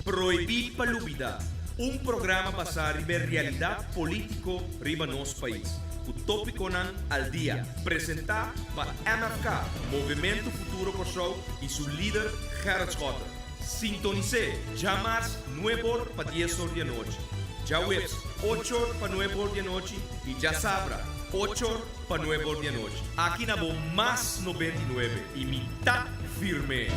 Proibir Palubida, um programa para riba realidade político riba nosso país. O tópico nan al dia, apresentar para MFK, Movimento Futuro Kosovo e seu líder Gerard Schotten. Sintonize, jamais 9 horas para 10 horas da noite. Já webs, 8 horas para 9 horas da noite e já sabra, 8 horas para 9 horas da noite. Aqui na Bom Mais 99 e mitad firme.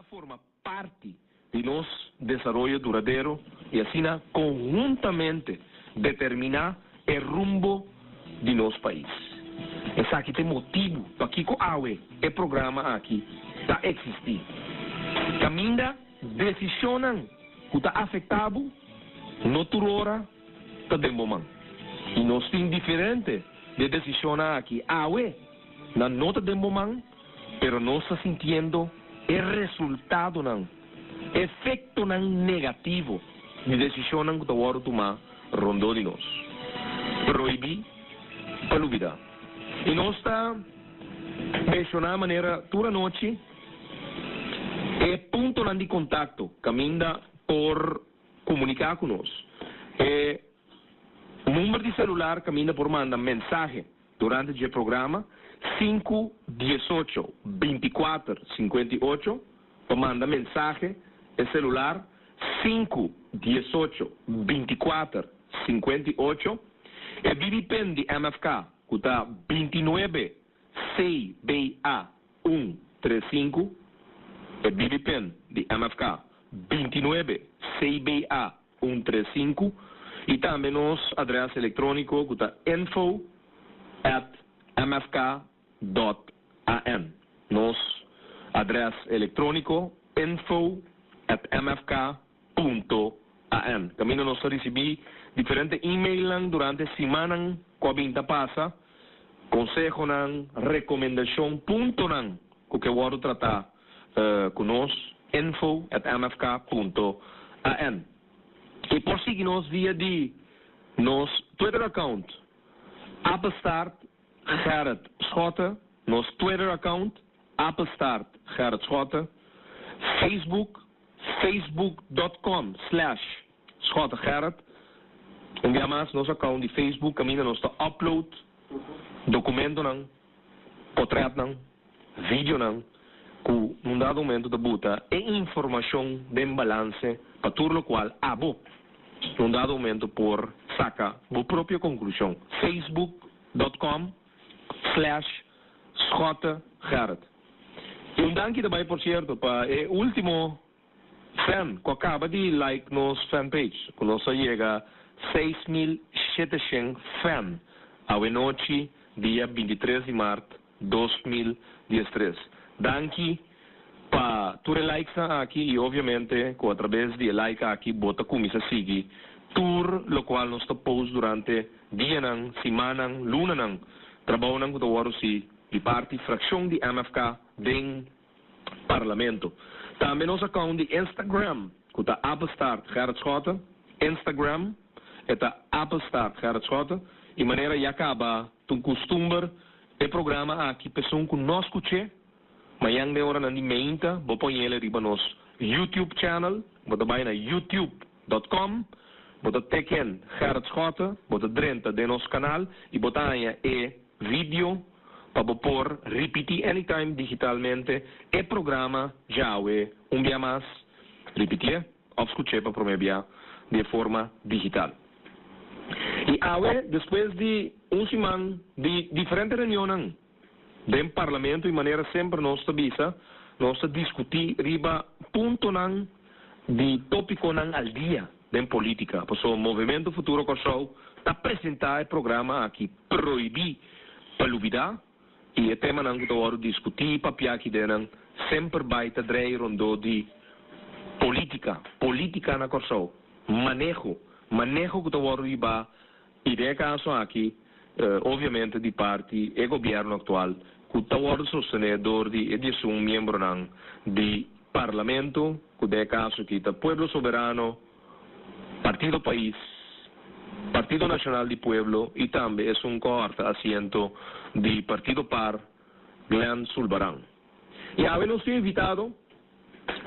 Forma parte de nosso desenvolvimento duradouro e assim conjuntamente determinar o rumbo de nosso país. Esse aqui tem motivo para que o programa aqui está existir. Caminha decisões que está afetado no hora está demorando. E nós temos diferente de decisões aqui na nota demorando, pero não está sentindo el resultado não, efeito não negativo de decisão não que está tomar rondou de nós. Proibir palubida. E nós está mencionando de maneira toda noite é ponto de contato, caminha por comunicar com nós. É número de celular caminha por mandar mensagem durante o programa 518-24-58 para mandar mensagem e celular 518-24-58 e BBPN de MFK que está 29 CBA 135 e BBPN de MFK 29 CBA 135 e também nosso endereço eletrônico que está info@mfk.an. Nosso endereço eletrônico info@mfk.an. Também nós recebemos diferentes e-mails durante a semana que a vinda passa, consejo, recomendação, ponto, que eu vou tratar conosco, info@mfk.an. E por seguir-nos via de nosso Twitter account, Appelstart Gerard Schotten, nosso Twitter account, Appelstart Gerard Schotten, Facebook, facebook.com/SchottenGerard. Dia mais, nosso account de Facebook, caminha nosso upload, documento, portrait, vídeo, que num dado momento da buta é informação de balance para tudo o qual num dado momento por saca a própria conclusão. Facebook.com/SchottenGerard. E danke também, por certo, para o último fan que acaba de like nos fanpage, que nós chega a 6.700 fãs a noite, dia 23 de março de 2013. Danke para todos os likes aqui e, obviamente, com através de like aqui, bota começa a seguir tour, lo qual nós post durante dia, semana, luna, trabalho que nós de parte fração de MFK do Parlamento. Também nosso account de Instagram, que está Appelstart Gerard Schotten, Instagram, está Appelstart Gerard Schotten, e maneira que acaba um costume o programa aqui, pessoa que nós escutamos, mas de hora na meinta, vou pôr ele riba nos YouTube channel, vou também na youtube.com, vou teken Gerard Schotten, vou drenta de nosso canal e vou ter vídeo para pôr repetir anytime digitalmente o programa já é dia mais repetir ou escutar para promover de forma digital. E depois de semana de diferentes reuniões do Parlamento e maneira sempre nós discutir riba ponto de tópico al dia da política. Por isso, o Movimento Futuro Kosovo está apresentar o programa aqui, proibir palubida, e o tema que nós discutir, papel aqui dentro, sempre vai estar rondo de política na Kosovo, manejo que nós riba, e de caso aqui, obviamente, de parte do governo atual, que está sostenedor de um membro do Parlamento, que de caso aqui, o Pueblo Soberano, Partido País, Partido Nacional do Pueblo, e também é coorte assento do Partido Par, Glenn Sulbarán. E havemos invitado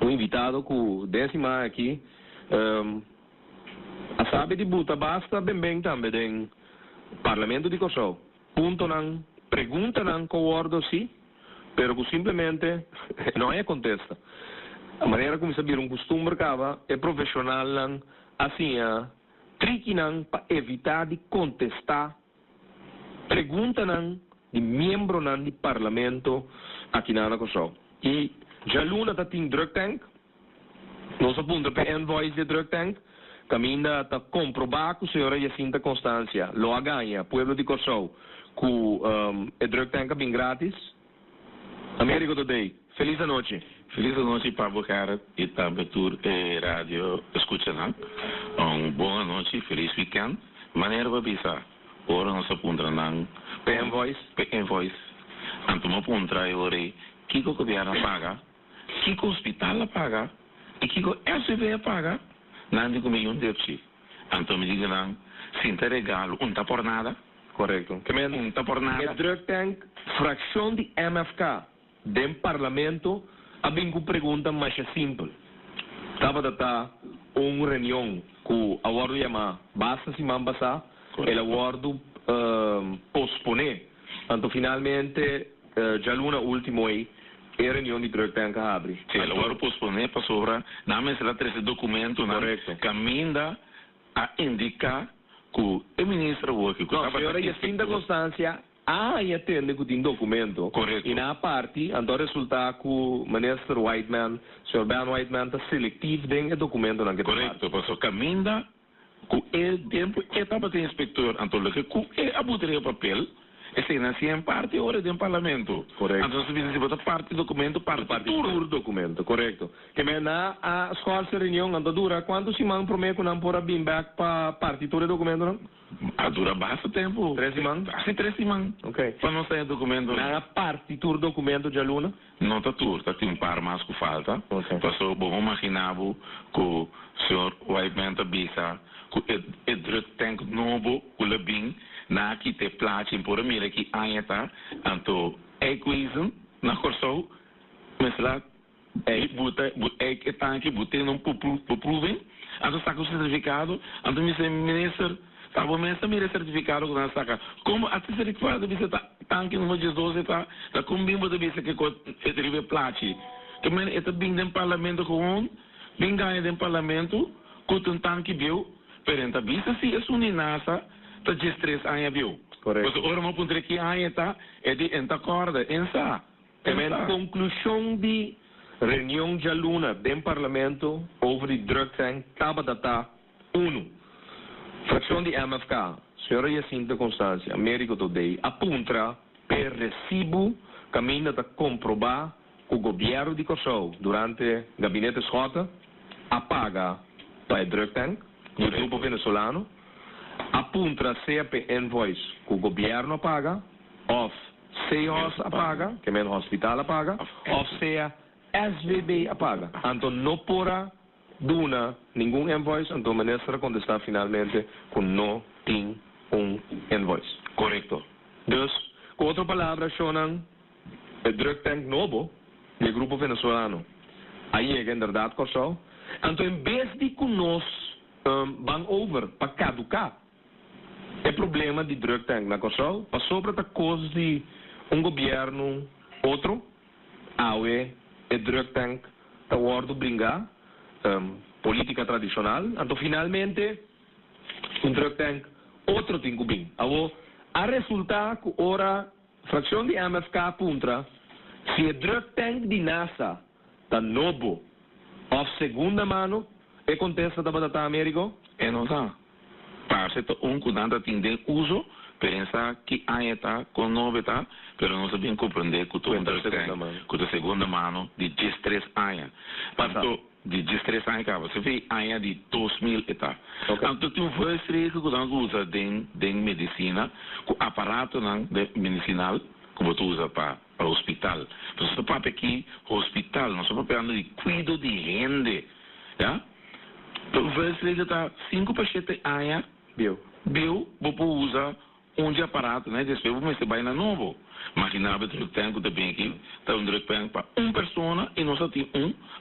um invitado com décima aqui. A sabe de buta basta bem também do Parlamento de Kosovo. Punto não, pergunta não concordo sim, pero que simplesmente não é contesta. A maneira como sabia costume cava é profissional não, assim tricky não para evitar de contestar pergunta não de membro não do Parlamento aqui na Kosovo. E já Luna tá tem drug tank, nós aponta para envoys de drug tank. Caminda a comprovar que a senhora Jacinta Constância lo ganha, pueblo de Kosovo, que o drug tank bem grátis. Américo Today, feliz noite. Feliz noite para você e também tur rádio escuchando. Boa noite, feliz weekend. Maneira para bisa, ora nós aponta nang P-Invoice. Antoma aponta ore, kiko governo paga, kiko hospital paga, e kiko SVA paga. Nandi come un depsi. Anto mi dicono, sinta regalo, un por nada. Correto. Un por nada. E drug tank, fração de MFK, do Parlamento, abbiamo uma pergunta mais simples. Estava a uma reunião com a acordo chama basta se mambasa, e o acordo pospone. Então, finalmente, já luna último aí, e a reunião de drug tank abre. Sim, o acordo pospone para sobra, não é será esse documento, não caminha a indicar que o ministro Work, não, a senhora Jacinta Constância e atende com o documento. Correto. E na parte, então resulta que o ministro Whiteman, o senhor Ben Whiteman, está seletivo dentro do documento. Correto, porque caminha que ele tempo etapa de inspector, então que ele abutre o papel, e nasce em parte ora do Parlamento. Correto. Então se você bota parte do documento, parte do documento, correto. Que na a escola de reunião anda dura, quanto se man prometo não por bem back para parte do documento não? A dura bastante tempo. 3 semanas? Assim 3 semanas. Ok. Para não sair documento. Na parte do documento de aluno? Não está tudo, tem um par mais que falta. Ok. Passou, bom, imaginava que o senhor Whiteman bisa, que o drug tank novo, o labim, na que te place por a mira que ainda então é coisa na corso mas lá é buta é tanque botei não provem então está com o certificado então me ministro tá bom mas me certificado com essa saca como até certificado de visita tanque no dia 12 tá como bem bota visita que é derive place que men é bem no parlamento com bem ganha no parlamento com um tanque viu perante a vista se é uninasa tá de estresse aí viu. Correto. Mas ora não pode que aí tá é de enta corda ensa. A conclusão de reunião de aluna do Parlamento sobre drug tank estava data 1. Fração de MFK, senhora Jacinta Constância, Américo Today, aponta per recibo caminho a comprovar que o governo de Kosovo durante o gabinete Schota apaga para o drug tank do grupo venezuelano. Apunta CP invoice que o governo paga, ou CEOS paga, que é o hospital paga, ou seja, SVB paga. Então não porá duna nenhum invoice, então o ministro contesta finalmente que não tem invoice. Correto. Então, com outra palavra, Shonan, o drug tank novo, do grupo venezuelano, aí é verdade, Kosovo. Então, em vez de que nós vamos over para caducar, é problema de drug tank na Kosovo, passou para a coisa de governo outro, é drug tank está o brincar, política tradicional, então finalmente drug tank outro tem que vir. A resulta que ora fração de MFK apunta, se o drug tank de NASA está novo, ou segunda mano, é contesta da Batata Américo? É não tá. Parece que cuidado atender uso, pensa que aí está com novidade, mas não sabem compreender que o da segunda mano de 13 anos. Portanto, de 13 anos, você vê aí de 2000 e tal. Então, tem várias coisas que usa de medicina, o aparato medicinal, que você usa para o hospital. Você está aqui, hospital, nós estamos falando de cuidado de gente, já? Então, várias coisas está 5 para 7 anos, Bill, você usa onde aparato, né? Depois vamos se vai na novo. Imaginava que o tanque de bem aqui, tá um drug tank para uma pessoa e nós só tem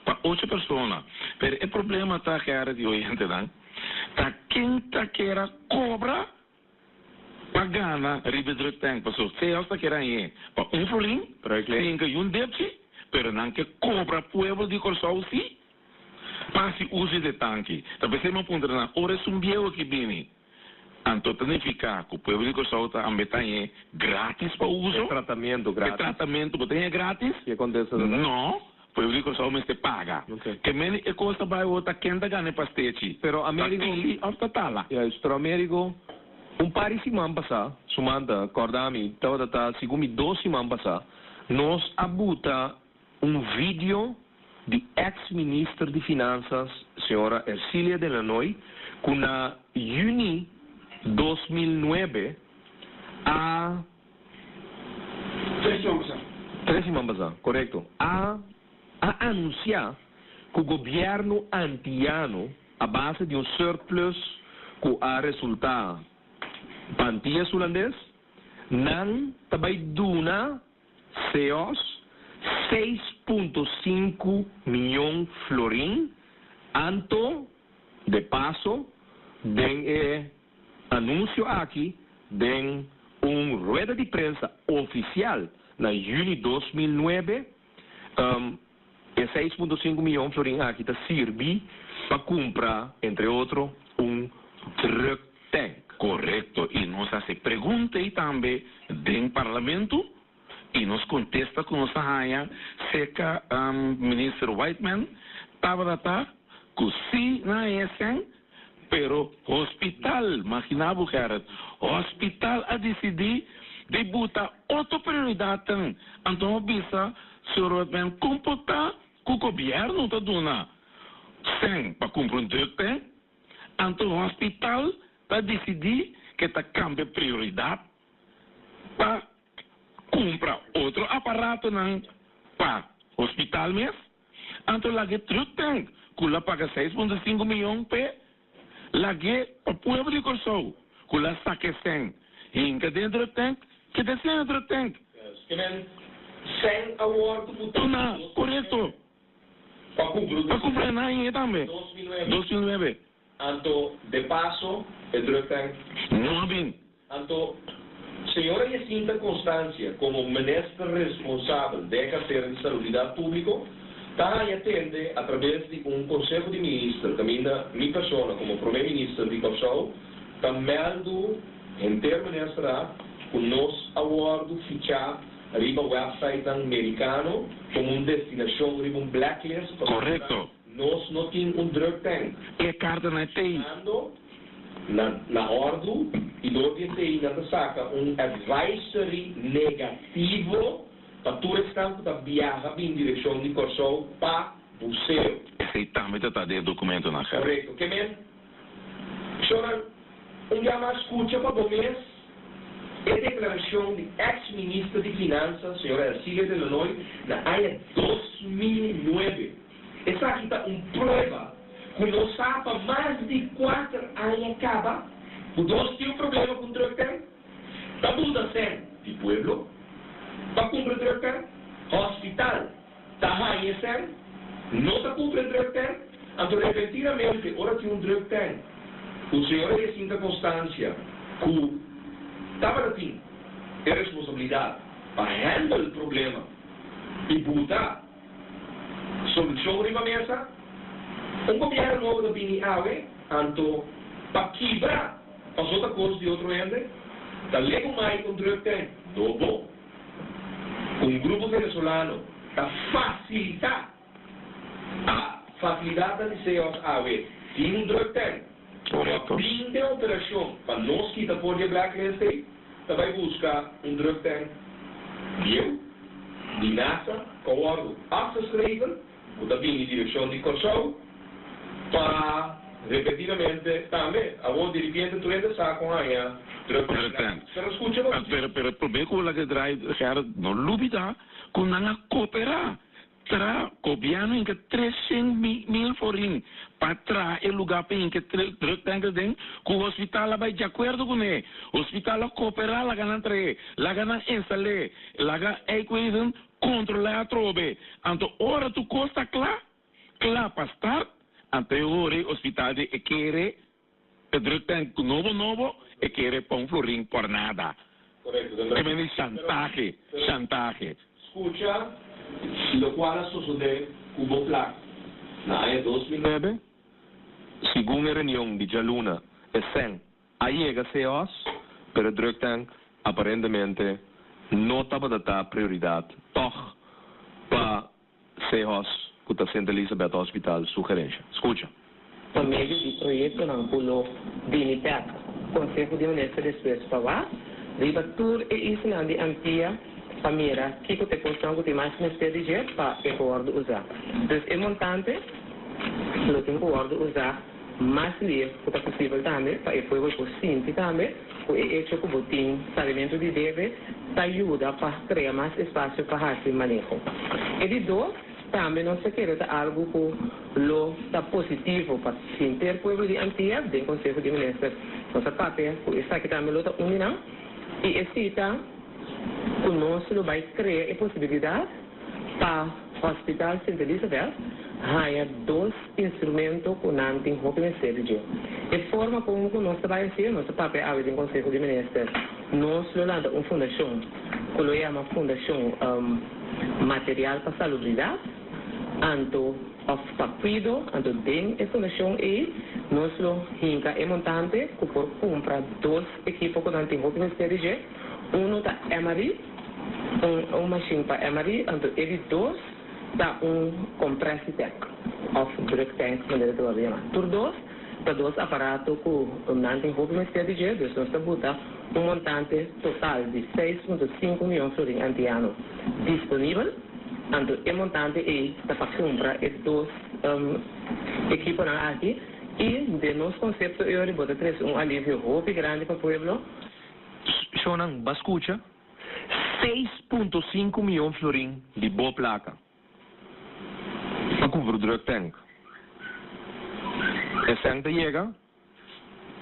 para 8 pessoas. Mas o problema tá que era de hoje, né? Tá quem tá que era cobra pagana ribe drug tank, para sorteio tá que era aí, para florim, tem que débito, pero não que cobra pueblo de Corsol sim. Passe uso de tanque. Talvez você me aponte na hora é um biel que vem. Então, significa que o povo de Corsol está grátis para uso. Tratamento grátis. Tratamento é grátis? Que acontece? Não. O povo de Corsol me paga. Okay. Que meni e costa vai outra quenta ganha pastete. Pero Américo, pero Américo, par de semana passada, sumanda, acordami, estava da segundo 2 semanas passada, nós abuta vídeo de ex-ministra de Finanças, senhora Ercília de Lanoy, com na Juni 2009 a 3 semanas passada, correto, a anunciar que o governo antiano, a base de surplus que a resultar pantia holandês, não também duna CEOs 6.5 milhões florim, anto de passo, den anúncio aqui, den rueda de prensa oficial na junho de 2009, e 6.5 milhões florim aqui está serve para comprar, entre outros, drug tank. Correto. E nós se pergunta também do parlamento e nos contesta com nossa raia se que o ministro Whiteman estava que sim na ESN, pero hospital, imaginava que era hospital a decidir de botar outra prioridade. Então, bisa, o senhor Whiteman comportar que o governo está dando sem para cumprir drug tank. Então, o hospital para decidir que está cambia prioridade para comprar outro aparato para hospital mesmo. Então, lá que drug tank, que lá paga 6.5 milhões para lá que o povo de Corsol, que lá saque 100. E em que dentro do tank, que desce drug tank. Que nem 100 award do Não, correto. Para comprar nada também. 2009. Anto, de passo, el drug tank. Não, bem. Anto, senhora Jacinta Constância, como ministra responsável da carteira de saúde pública, está a atende através de conselho de ministros, também da minha pessoa, como primeiro-ministro de Corsol, está meldo em termos que nós aguardo fichar arriba website americano como destinação, arriba blacklist. Correto. Nós não temos drug tank. E carta na TI. Na ordem, e do que tem na saca advisory negativo para todo esse campo da viagem em direção de Corsol para o museu. Esse também está de documento na cara. Correto. Que mesmo? Senhora, dia mais escuta para o mês a declaração de ex-ministra de Finanças, senhora Ercília de Lanoy, na ano 2009. Essa aqui está prova que nós há mais de 4 anos acaba, o nós temos problema com o drug tank, está muda sem de pueblo, para cumprir o drug tank, hospital, está aí sem, não está cumprindo o drug tank, então repentinamente, ora tem drug tank, o senhor Jacinta Constância, que estava assim, tem responsabilidade para handle o problema e botar solução em uma mesa, governo novo da BNAE, então, para quebrar as outras coisas de outro ende, da lego mais com drug tank, novo, grupo venezuelano, para facilitar a facilidade de CEOs AE, tem drug tank, Correto. bem de operação, para nós que está por de blacklist, vai buscar drug tank, de NASA, com o órgão afgeschreven, o da BNAE direção de Corsol, para repetidamente também, a voz de repente tu ainda sabe com a minha pero escucha pero el problema con la que trae no lubida con nada cooperar tra copiano em que 300.000 forinhos para trás é lugar para em que drug tank tem que o hospital lá vai de acordo com ele o hospital lá cooperar lá ganha tre lá ganha instalar lá ganha equation controlar a trobe então ora tu costa claro para estar ante ore hospital de querer drug tank novo e querer pôr florim por nada. Correcto. É bem chantaje. Escucha lo cual sucede Cubo Plac. Na área 2009, segundo a reunião de Jaluna, é 100. Aí chega CEOs, pero o drug tank aparentemente não estava a dar prioridade. Toch, para CEOs, que está sendo Elizabeth Hospital, sugerência. Escucha. Por meio de projeto não pulou DINIPEC, Conselho de Ministro de Suécia para lá, riba tur e isso não de antia família que te construção que mais ministério de para acordo usar. Então é montante, não tem acordo usar mais livre que é possível também para o povo simples também, o hecho que botim salamento de deve ajuda para criar mais espaço para fazer manejo. E de dois também não se quer algo que lo está positivo para sentir o povo de antia do Conselho de Ministros. Nossa papel, está aqui também lo está unindo e excita conosco vai criar a possibilidade para o Hospital Santa Elizabeth ganhar 2 instrumentos que não tem o Ministério de. A forma como nós vai ser, nosso papel é do Conselho de Ministros. Nós lançamos uma fundação, que lo chama Fundação Material para Salubridade, anto para cuido, anto tem a fundação e nós lo hinca é montante que por comprar 2 equipos que não tem o Ministério de. Um da MRI, uma machine para MRI, então ele 2 dá compressor tech of drug tank, maneira de chamar. Por 2, para 2 aparatos que não tem roupa Ministério de Deus, nós estamos montante total de 6,5 milhões de florins anti-ano disponível, então o montante é para comprar 2 equipos aqui e de nosso conceito eu vou trazer alívio roupa grande para o povo. Shonan, bascucha, 6,5 milhões de florins de boa placa para cobrir o drug tank. Esse ano chega,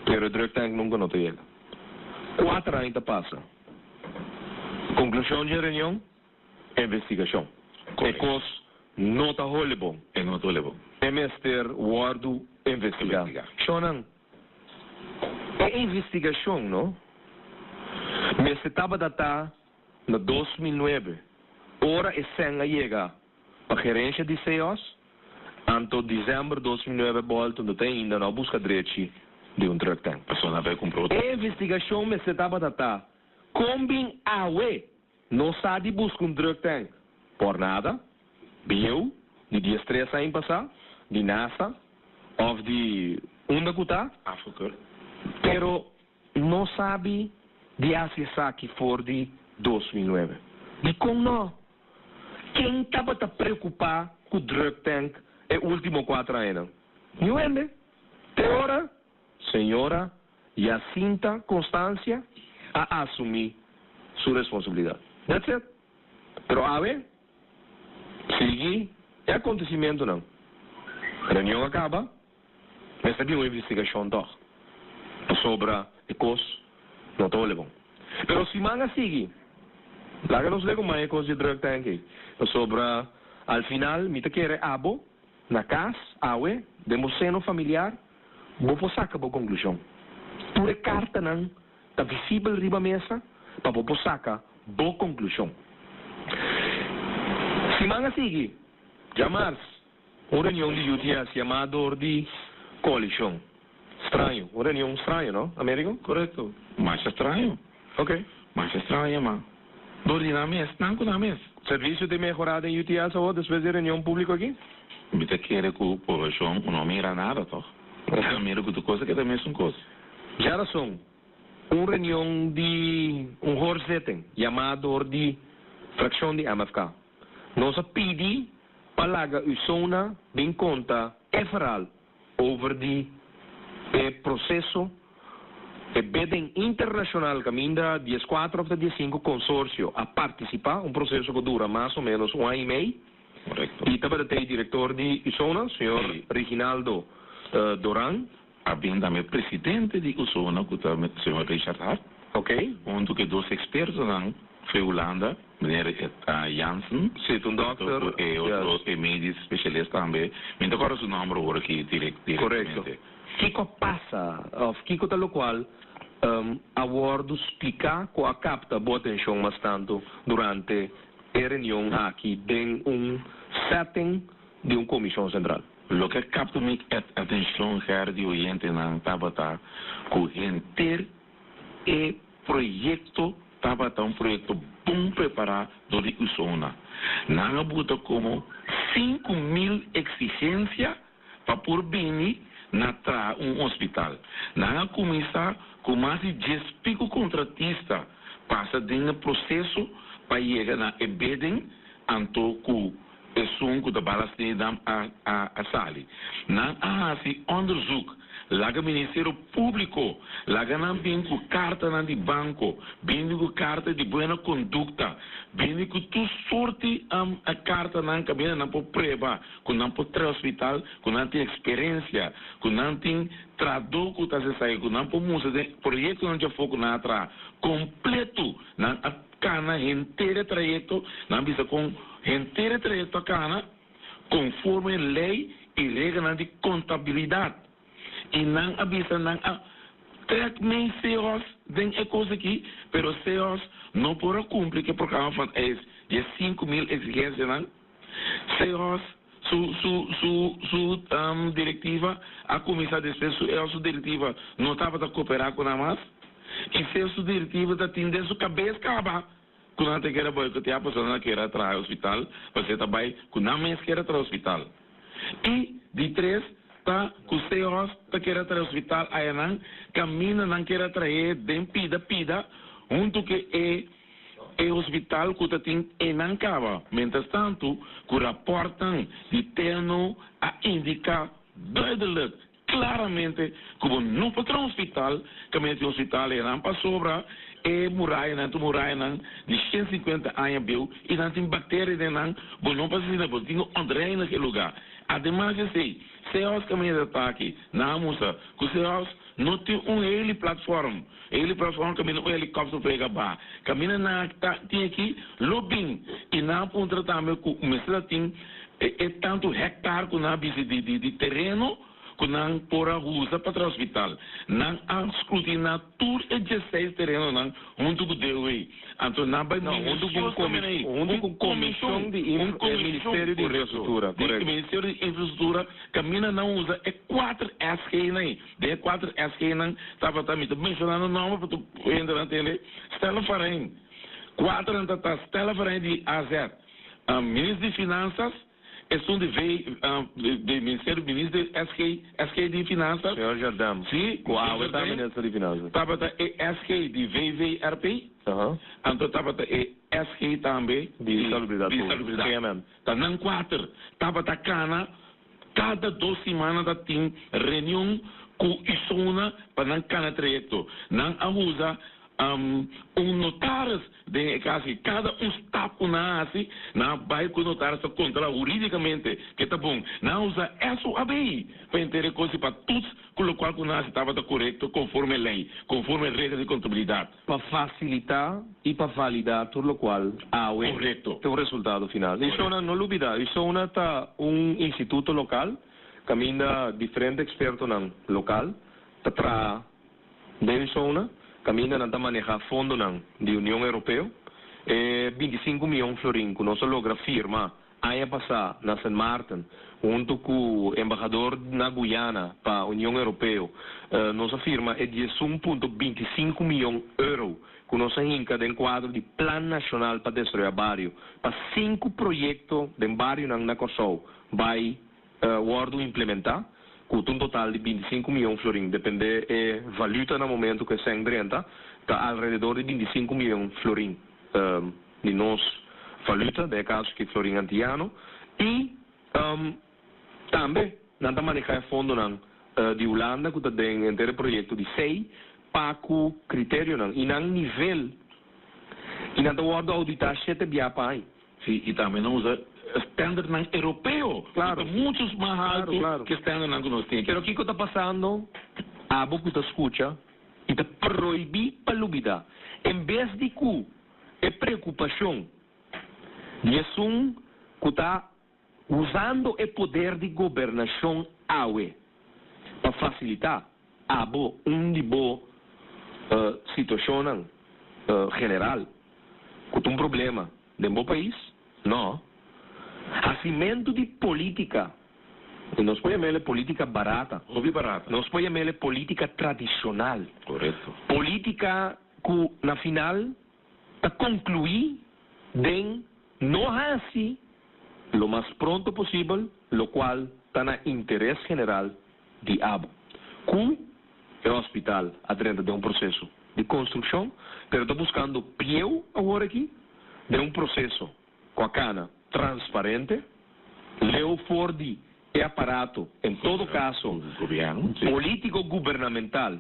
mas o drug tank nunca não chega. 4 anos passa. Conclusão de reunião, investigação. Ecos não está bom. É não está bom. É mestre guardo investigar. Shonan, é investigação, não? Mas estava data na 2009, ora é sem chega para a gerência de CEOs, anto dezembro de 2009 volta não tem ainda na busca direito de drug tank. A pessoa vai comprar. A investigação me estava data, combin awe, não sabe buscar drug tank, por nada, bio, de dias 3 anos passar, de NASA, ou de onde que está, África, pero não sabe de acessar que for de 2009. De como não? Quem estava a preocupar com o drug tank é o último 4 anos? Não é? Agora, senhora Jacinta Constância a assumir sua responsabilidade. That's it. Pero a ver, seguir, é acontecimento não. A reunião acaba, mas tem uma investigação sobre a coisa. Não estou levando. Pero se manga sigue, lá que nós lemos mais coisas de drug tank, sobre, al final, me te quer abo, na casa, awe, de seno familiar, vou passar a conclusão. Tua carta não, está visível riba a mesa, para vou passar a boa conclusão. Se manga sigue, chamar-se, uma reunião de UTS chamada de coalição. Estranho, uma reunião estranha, não? Américo? correto. Mais estranho. Ok. Mais estranho, mas. Dori na mesa, na mesa. Serviço de melhorada em UTS ou depois de reunião pública aqui? Me te quer que o população não mira nada, toch? Não mira que tu coisa que também são coisas. Já são uma reunião de hoorzitting, chamado de fração de MFK. Nós pedimos para a zona de conta federal over o processo de bidding internacional que ainda 14 ou 15 consórcio a participar, um processo que dura mais ou menos 1 ano e meio, Correcto. E também tem diretor de Usona, senhor Reginaldo Doran. Abin também presidente de Usona, que é o senhor Richard Hart. Ok. Onde que dois expertos não, foi Holanda, meneer Jansen. Zit een dokter. E outro medisch specialist também. Mas agora o nome hoor aqui diretamente. Correcto. Kiko passa, of Kiko talo qual a word explicar com a capta boa atenção mas tanto durante a reunião aqui tem setting de comissão central. Lo que capta minha atenção her de oyente na tabata com enter e projeto tabata projeto bom preparado de Usona. Não buta como 5.000 exigências para por bem na hospital. Não começar com mais de 10 pico contratista passa dentro do processo para chegar na ebedem anto com o sunco da balastidade a sali. Não há assim onderzoek. Laga Ministério Público, laga não vem com carta na de banco, vem com carta de boa conduta, vem com tu sorte a carta na caminha não por prova, com não por tre hospital, com não tem experiência, com não tem tradutor que está se sair, com não por música de projeto não já foco na atra completo, não a cana inteira trajeto, não bisa com inteira trajeto a cana, conforme lei e regra de contabilidade. E não avisa, não trek nem CEOs, tem coisa aqui, pero CEOs não podem cumprir que o programa faz de 5.000 exigências, não? CEOs, sua diretiva, a comissão de sua diretiva não estava a cooperar com a mais, e se sua diretiva está tendo sua cabeça acabar. Quando não tem que boicotear a pessoa que era para o hospital, você também, quando não mais quer para o hospital. E, de 3, tá com os CEOs que quer para o hospital, aí não, caminha, não quer trazer, dem pida, junto que é hospital que tem e não acaba. Mientras tanto, que reportam de terno a indicar duidelijk, claramente, como no patrão hospital, que o hospital é não para sobra, e muralha não, de 150 anos, viu, e não tem bactéria, não precisa, tem André naquele lugar. Ademais, eu sei, CEOs caminham de ataque, na moça, que os CEOs não tem plataforma caminha um helicóptero para acabar, caminha tem aqui, lobbying, e na ponta também, o mestre tem tanto hectare com na de terreno, que não por a usa para o hospital. Não há escrutinar tudo e 16 terreno não junto com o DOE. Então não vai junto com comissão de Ministério de Infraestrutura. O Ministério de Infraestrutura caminha não usa 4 SK nem. De 4 SK não estava também mencionando o nome para tu entender. Stella Farin. 4 está Stella Farin de AZ. Ministro de Finanças questão de Ministério SK de Finanças. Senhor Jardam. Sim. Qual é o Ministério de Finanças? Estava SK de VVRP. Então estava SK também de Salubridade. Está não 4. Estava cana cada 2 semanas tem reunião com Usona para não cana treto. Não abusa notários de cada está com assim na vai com notários contra juridicamente que tá bom não usa isso aí para entender coisas para todos com o qual o estava correto conforme lei conforme regras de contabilidade para facilitar e para validar tudo o qual correto tem o resultado final. Isso não olvida, isso tá instituto local caminha diferente experto não local para dentro caminha não manejar fundo não de União Europeia 25 milhões de florins que nós logra firma ano passado na San Martin junto com o embaixador na Guiana para a União Europeia nossa firma é de 1,25 milhões de euros que nós hinca em quadro de Plano Nacional para desenvolver barrio para 5 projetos de barrio na Kosovo vai o implementar com um total de 25 milhões de florins, depende da valuta no momento que se entra, está alrededor de 25 milhões de florins de nossa valuta, de caso que florim antiano, e também não manejar fundo de Holanda, que tem um projeto de 6 para o critério, e não nível, e não auditar 7 biapai, Sí, y también usa estándar europeo. Claro. Muchos más altos Claro. que estándar que nós temos. Pero o que está passando? A boca está escuta e está proibir para lubida. Em vez de que é preocupação, e é que está usando o poder de governação para facilitar a boa situação general. Que tem problema no meu país? Não. Acimento de política. Nós podemos chamar política barata. Hobby barato. Nós podemos chamar política tradicional. Correto. Política que, na final, está concluir de não assim, lo mais pronto possível, lo qual está no interesse general de abo. Que é o hospital dentro de processo de construção, mas está buscando pieu agora aqui de processo com a cana transparente, leu for de aparato, em todo caso, governo, político governamental,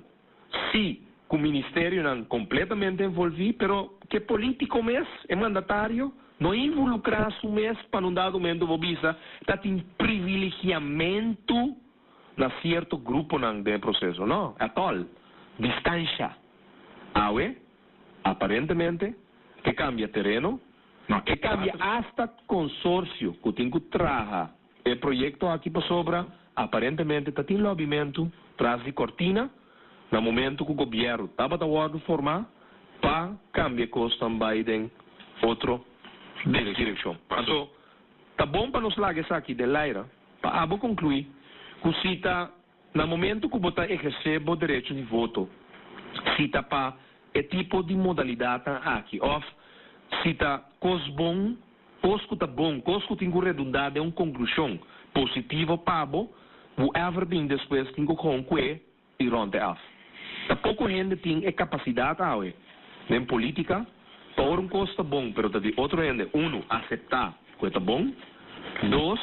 sim, com o ministério não completamente envolvido, pero que político mesmo, é mandatário, não involucrar-se mesmo para um dado momento, bobisa, está tem privilegiamento na certo grupo não de processo, não, é tal, distância, aparentemente, que cambia terreno, que cambia hasta consórcio, que tem que trabalhar. O projeto aqui para sobra, aparentemente, está tendo lobbyamento, traz de cortina, no momento que o governo estava a formar, para cambiar coisas também em outra direção. Então, está bom para nós largar isso aqui de Laira, para concluir, que se está, no momento que você exerce o direito de voto, se está para o tipo de modalidade aqui, ou se está coisa bom, coisa está bom, coisa que tem redundância, é uma conclusão positiva para o everything depois tem que concluir e ronde af. Tá pouco gente tem a capacidade em política para uma coisa bom, mas de outro gente, aceitar que é bom, dois,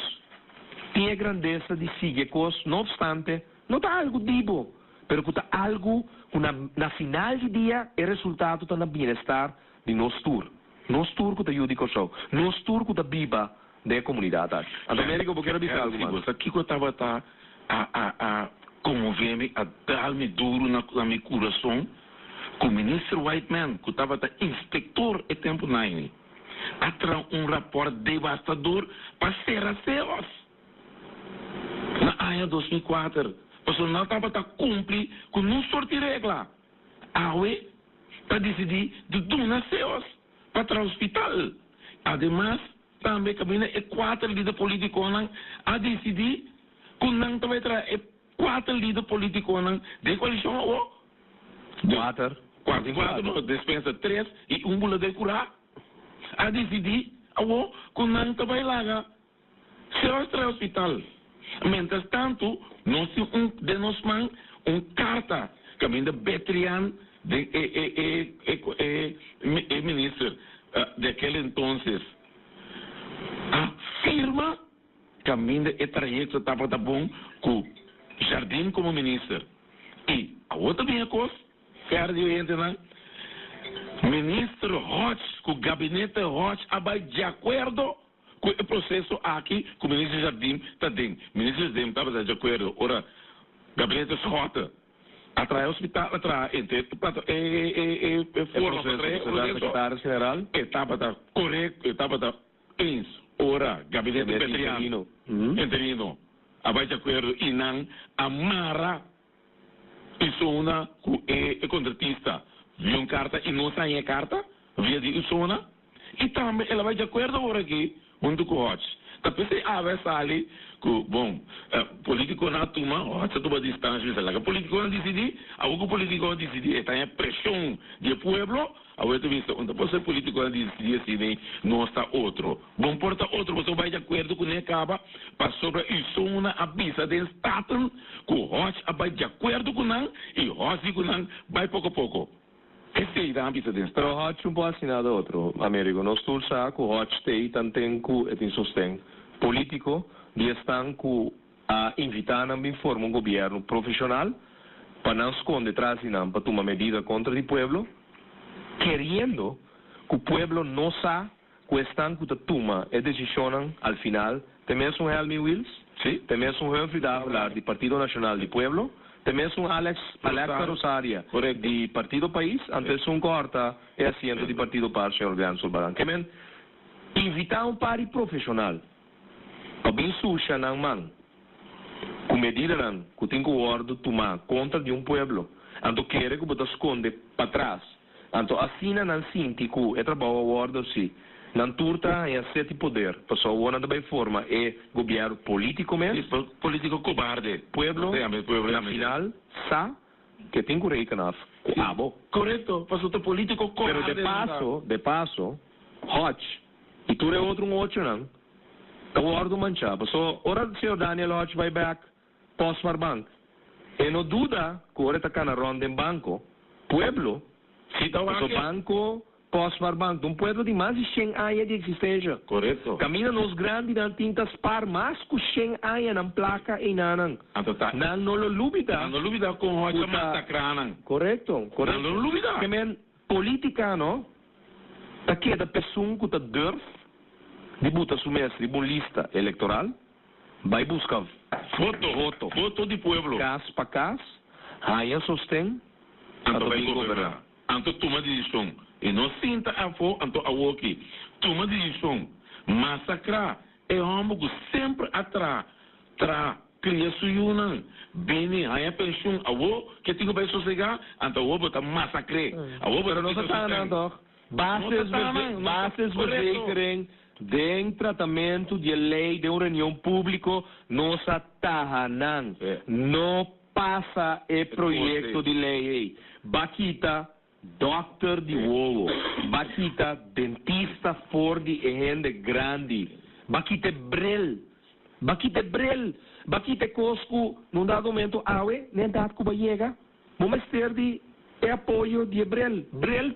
tem a grandeza de seguir coisas, não obstante, não está algo dibo, mas que está algo que na final do dia é resultado do bem-estar de nós todos. Nós turco da judicação, nós turco da biba da comunidade. A América, eu quero dizer algo mais. Aqui que eu estava a comover-me, a dar-me duro na meu coração, com o ministro Whiteman, que estava inspector e tempo 9, atrás rapport devastador para ser a CEOs. Na AIA 2004, porque não estava a cumprir com não sorte regra. AUE para decidir de donar CEOs para o hospital. Además, também cabine é 4 líderes políticos a decidir que não vai trazer 4 líderes políticos de coalição ou 4 não, dispensa 3 e bula de curar a decidir que não vai lá se o hospital. Mientras tanto, nós temos de nós carta cabine de Betrian ministro daquele entonces afirma que o trajeto estava bom com Jardim como ministro. E a outra minha coisa, ministro Roch, com o gabinete Roch, vai de acordo com o processo aqui, com o ministro Jardim está dentro. O ministro Jardim estava de acordo. Ora, gabinete Rota. Atrás hospital, atrás forma para secretário-geral, etapa correto, etapa ora, gabinete interino, abaixo de acordo e não amara Isona é contratista, viu carta e não sai a carta, via de Isona e também ela vai de acordo agora aqui, junto com o Hodge. Tapi saya awal sali ku bom politiko na tuma oh satu distância misalnya politiko na decidi aku politiko na decidi tanya pressão de pueblo aku tu visto onde pode ser politiko na decidi assim não está outro bom porta outro você vai de acordo com ne acaba para sobre isso uma abisa de status ku hoje vai de acordo com não e hoje com não vai pouco a pouco. Esse é a ambita dentro. Pero Hodge não pode assinar do outro, Américo. Nós todos sabemos que o Hodge tem tanto que sustento político de estar com a invitar a formar um governo profissional para não esconder atrás e não para tomar medida contra o povo, querendo que o povo não saia questão que toma a decisão al final, temos um Helmi Wills, Sim. temos um Humphrey Davlar, do Partido Nacional do Pueblo, temos um Alex Rosaria, do Partido País, antes um Corta, é assento do Partido Par, Sr. Ganso Baran. Kemen, invitar um pari profissional, para bem suja na mão, com medida que tem que ordo tomar contra de um pueblo, anto quer que você esconde para trás, anto assina não sinti que é trabalho o ordo sim. Não turta é sete poder, pessoa não também forma é governo político mesmo, Político cobarde. pueblo, na final, sa que tem que reicanar, abo. Correto, pastor político Pero cobarde. de passo, hot, e tu é outro não, tá o ordo manchado, so, ora o senhor Daniel Hodge vai back, Postmar Bank, e não duda que ora tá na ronda em banco, pueblo, Sim, tá o banco, Postmar Bank, um pueblo de mais de 100 anos de existência. Correto. Camina nos grandes não tintas par, mais que 100 anos na placa e nanang. Anto tá. Não lo lubida. Não lubida com rocha Puta. massacranan. Correto. Não lubida. Que men, política, no? Tá que da pessoa que tá durf, de buta sumestre, de lista eleitoral, vai buscar Foto de pueblo. cas para cas, aí sostém, Anto vai governar. governar. Anto toma decisão. E não sinta a fo, anto a woki. Toma decisão. Massacrar. É homem que sempre atrás. Cria suyunan. Bene, aí a pensão. A wo, que tem que vai sossegar. Anto a wo bota massacre. A wo Pero bota não se está andando. Bases verzekering, de tratamento de lei de uma reunião pública, não se está não passa o projeto de lei. Baquita, doctor de ovo, baquita, dentista for de gente grande, baquita brel, baquita cosco, num dado momento, nem dado que vai chegar, vamos ter de apoio de brel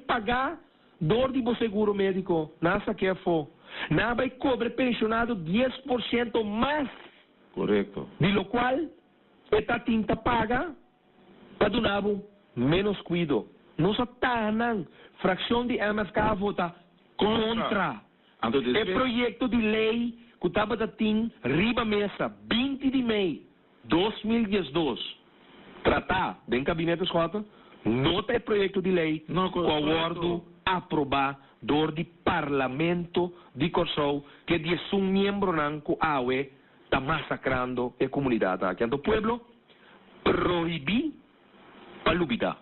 pagar dor de seguro médico, nada que for, nada vai cobrar pensionado 10% mais, Correto. de lo qual esta tinta paga para donar menos cuido. Não se tanan, fração de MFK vota contra. Anto O projeto de lei que estava da TIM, riba mesa, 20 de maio 2012, tratar em gabinete escota, não tem projeto de lei, Não, com o acordo aprovar do parlamento de Corsou, que de um membro nanco awe está massacrando a comunidade aqui. Então, o pueblo proibir para lubida.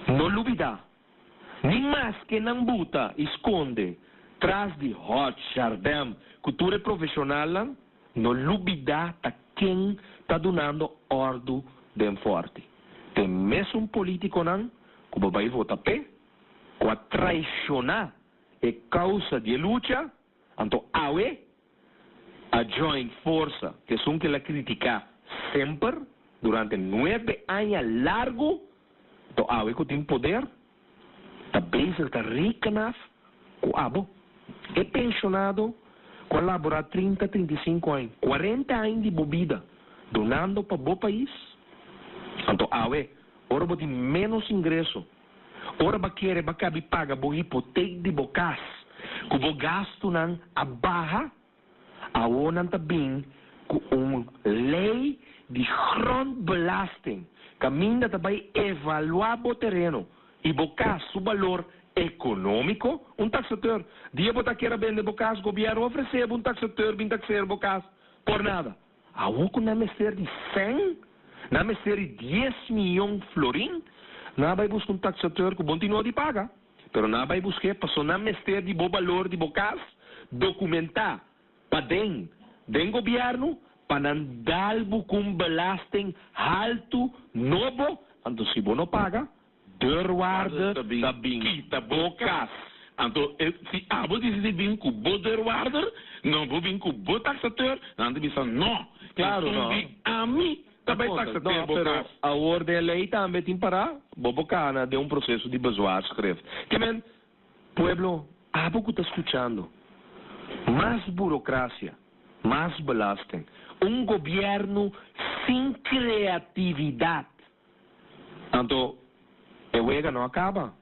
Não lubida. Nem mais que não buta, esconde, traz de hot, jardim, cultura profissional, não lubida a quem está donando ordem bem forte. Tem mesmo um político não, que vai votar pé, que a traicionar a causa de luta, então, a joint força, que são que ela critica sempre, durante 9 anos largo, então, que tem poder, também está rica, com abo, é pensionado, colabora 30, 35 anos, 40 anos de bebida, donando para o país. Então, ora você tem menos ingresso, ora você quer pagar a hipoteca de bocas, que o gasto não abarra, a ONU também com uma lei de grondbelasting, caminha também evaluar o terreno e bocas o valor econômico, taxador. Dia você quer vender bocas, o governo oferece taxador, taxar bocas, por nada. A ONU não é ser de 100, não é ser de 10 milhões de florim, não vai buscar taxador que continua de pagar, pero não vai buscar para não ser de bom valor de bocas, documentar para dentro do governo, para não dar com belasting alto, novo, então se você não paga, derwaarde também quita bocas. Então, se a você decide vir com o derwaarder, não vou vir com o taxador, não deve ser não. Claro, não. A mim, também taxador bocas. A ordem lei também tem para bobocana de um processo de bezoar, escreve. Que men, pueblo, a pouco está escutando. Mais burocracia, mais belasting, governo sem criatividade. Então, a huelga não acaba.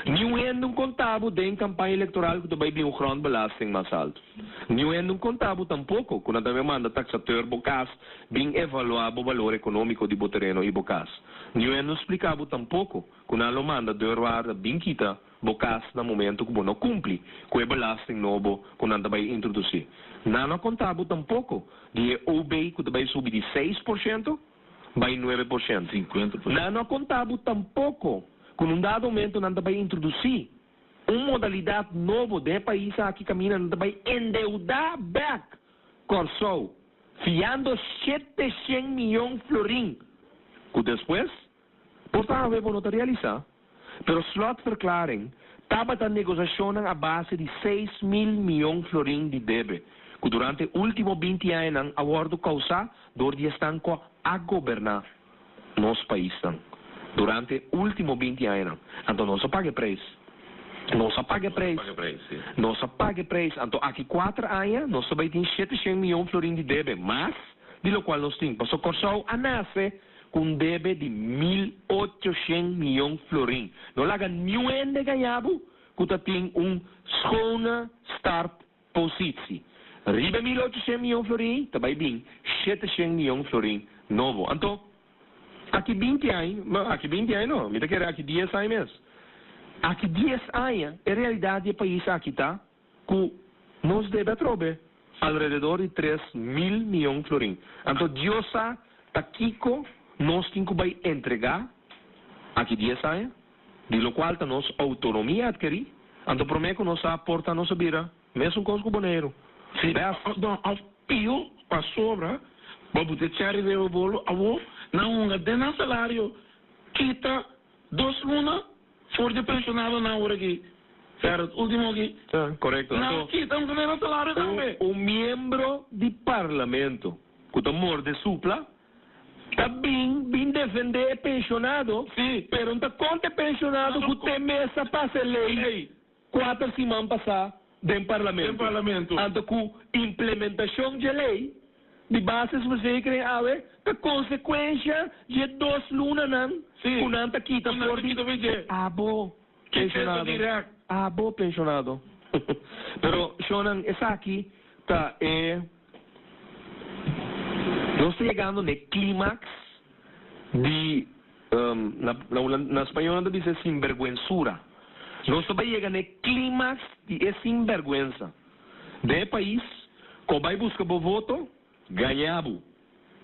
Não é um contábil de campanha eleitoral que vai vir um grondbelasting mais alto. Não é um contábil tampouco, quando também manda taxateur bocas, bem evaluar o valor econômico de terreno e bocas. Não é explicável tampouco, quando ela manda derrubar bem quita bocas no momento que não cumpre com o belasting novo quando ela vai introduzir. Não é contábil tampouco, de OB que vai subir de 6%, vai 9%. 50%. Não é contábil tampouco, com um dado momento, nós vai introduzir uma modalidade nova de país aqui caminha, nós vai endeudar back Corsol, fiando 700 milhões de florins. Que depois, portanto, vamos não realizar. Pero slot verklaring, estava a negociação a base de 6 mil milhões de florins de débito, que durante os últimos 20 anos, a acordo causado, door die estanco a governar nosso país. Durante os últimos 20 anos. Então, não se paga preço. Não se paga preço. Não se paga preço. Então, aqui 4 anos, nós vai ter 700 milhões de florins de débito. Mas, de lo qual nós temos. Passou Corsol a nasce com um débito de 1.800 milhões de florins. Não laga nenhum de ganhado, que tem schone start positie. Riba 1.800 milhões de florins, também bem 700 milhões de florins novo. Então, aqui 20 anos, não, me quer aqui 10 anos mesmo. Aqui 10 anos, em realidade, o país aqui está, que nós devemos trocar alrededor de 3 mil milhões de florins. Então, Deus está aqui, nós temos que entregar, aqui 10 anos, de lo qual a nossa autonomia adquirir, então, prometo que nós aporta a nossa vida, mesmo com os companheiros. Sim, então, ao pio, para sobra, para poder tirar o bolo, não dena salário, quita 2 lunas, for de pensionado na hora aqui. Certo? Último aqui. Correto. Não, quita um salário também. Um membro de parlamento, que está morto de supla, está bem defender pensionado, sim, pero não está contra pensionado que tem mesa para ser lei 4 semanas passar dentro do parlamento. Então, com implementação de lei, de base você cria a consequência de 2 lunas não, que não está quita por bom pensionado. Pero Shonan, essa aqui tá nós estamos chegando no clímax de na espanhol não diz sinvergüenzura. Nós estamos chegando no clímax de sinvergüenza. De país que vai buscar o voto, ganhava.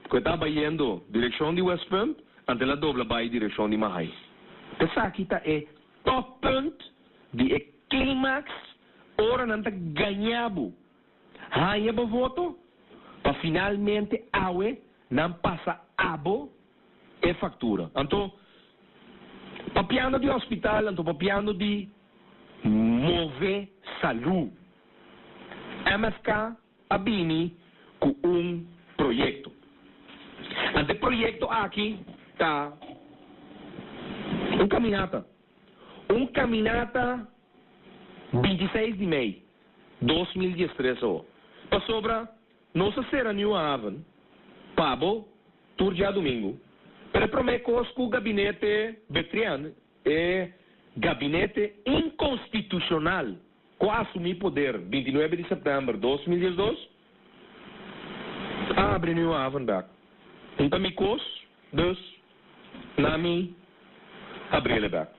Que estava indo direção de West Point, ante a dobra vai direção de Mahay. Essa aqui tá top point de clímax, ora não ganhava. Ganhava o voto, para finalmente não passa abo e factura. Então, papiando de hospital, então papiando de mover saúde. MFK abini com projeto. Ante projeto aqui está caminata 26 de maio 2013. Para sobra, nossa será New Haven, Pabo, turja domingo. Para prometer que o gabinete Betrian é gabinete inconstitucional, que assumir poder 29 de setembro de 2012, abre New Haven back. Então, amigos, nami, abre ele back.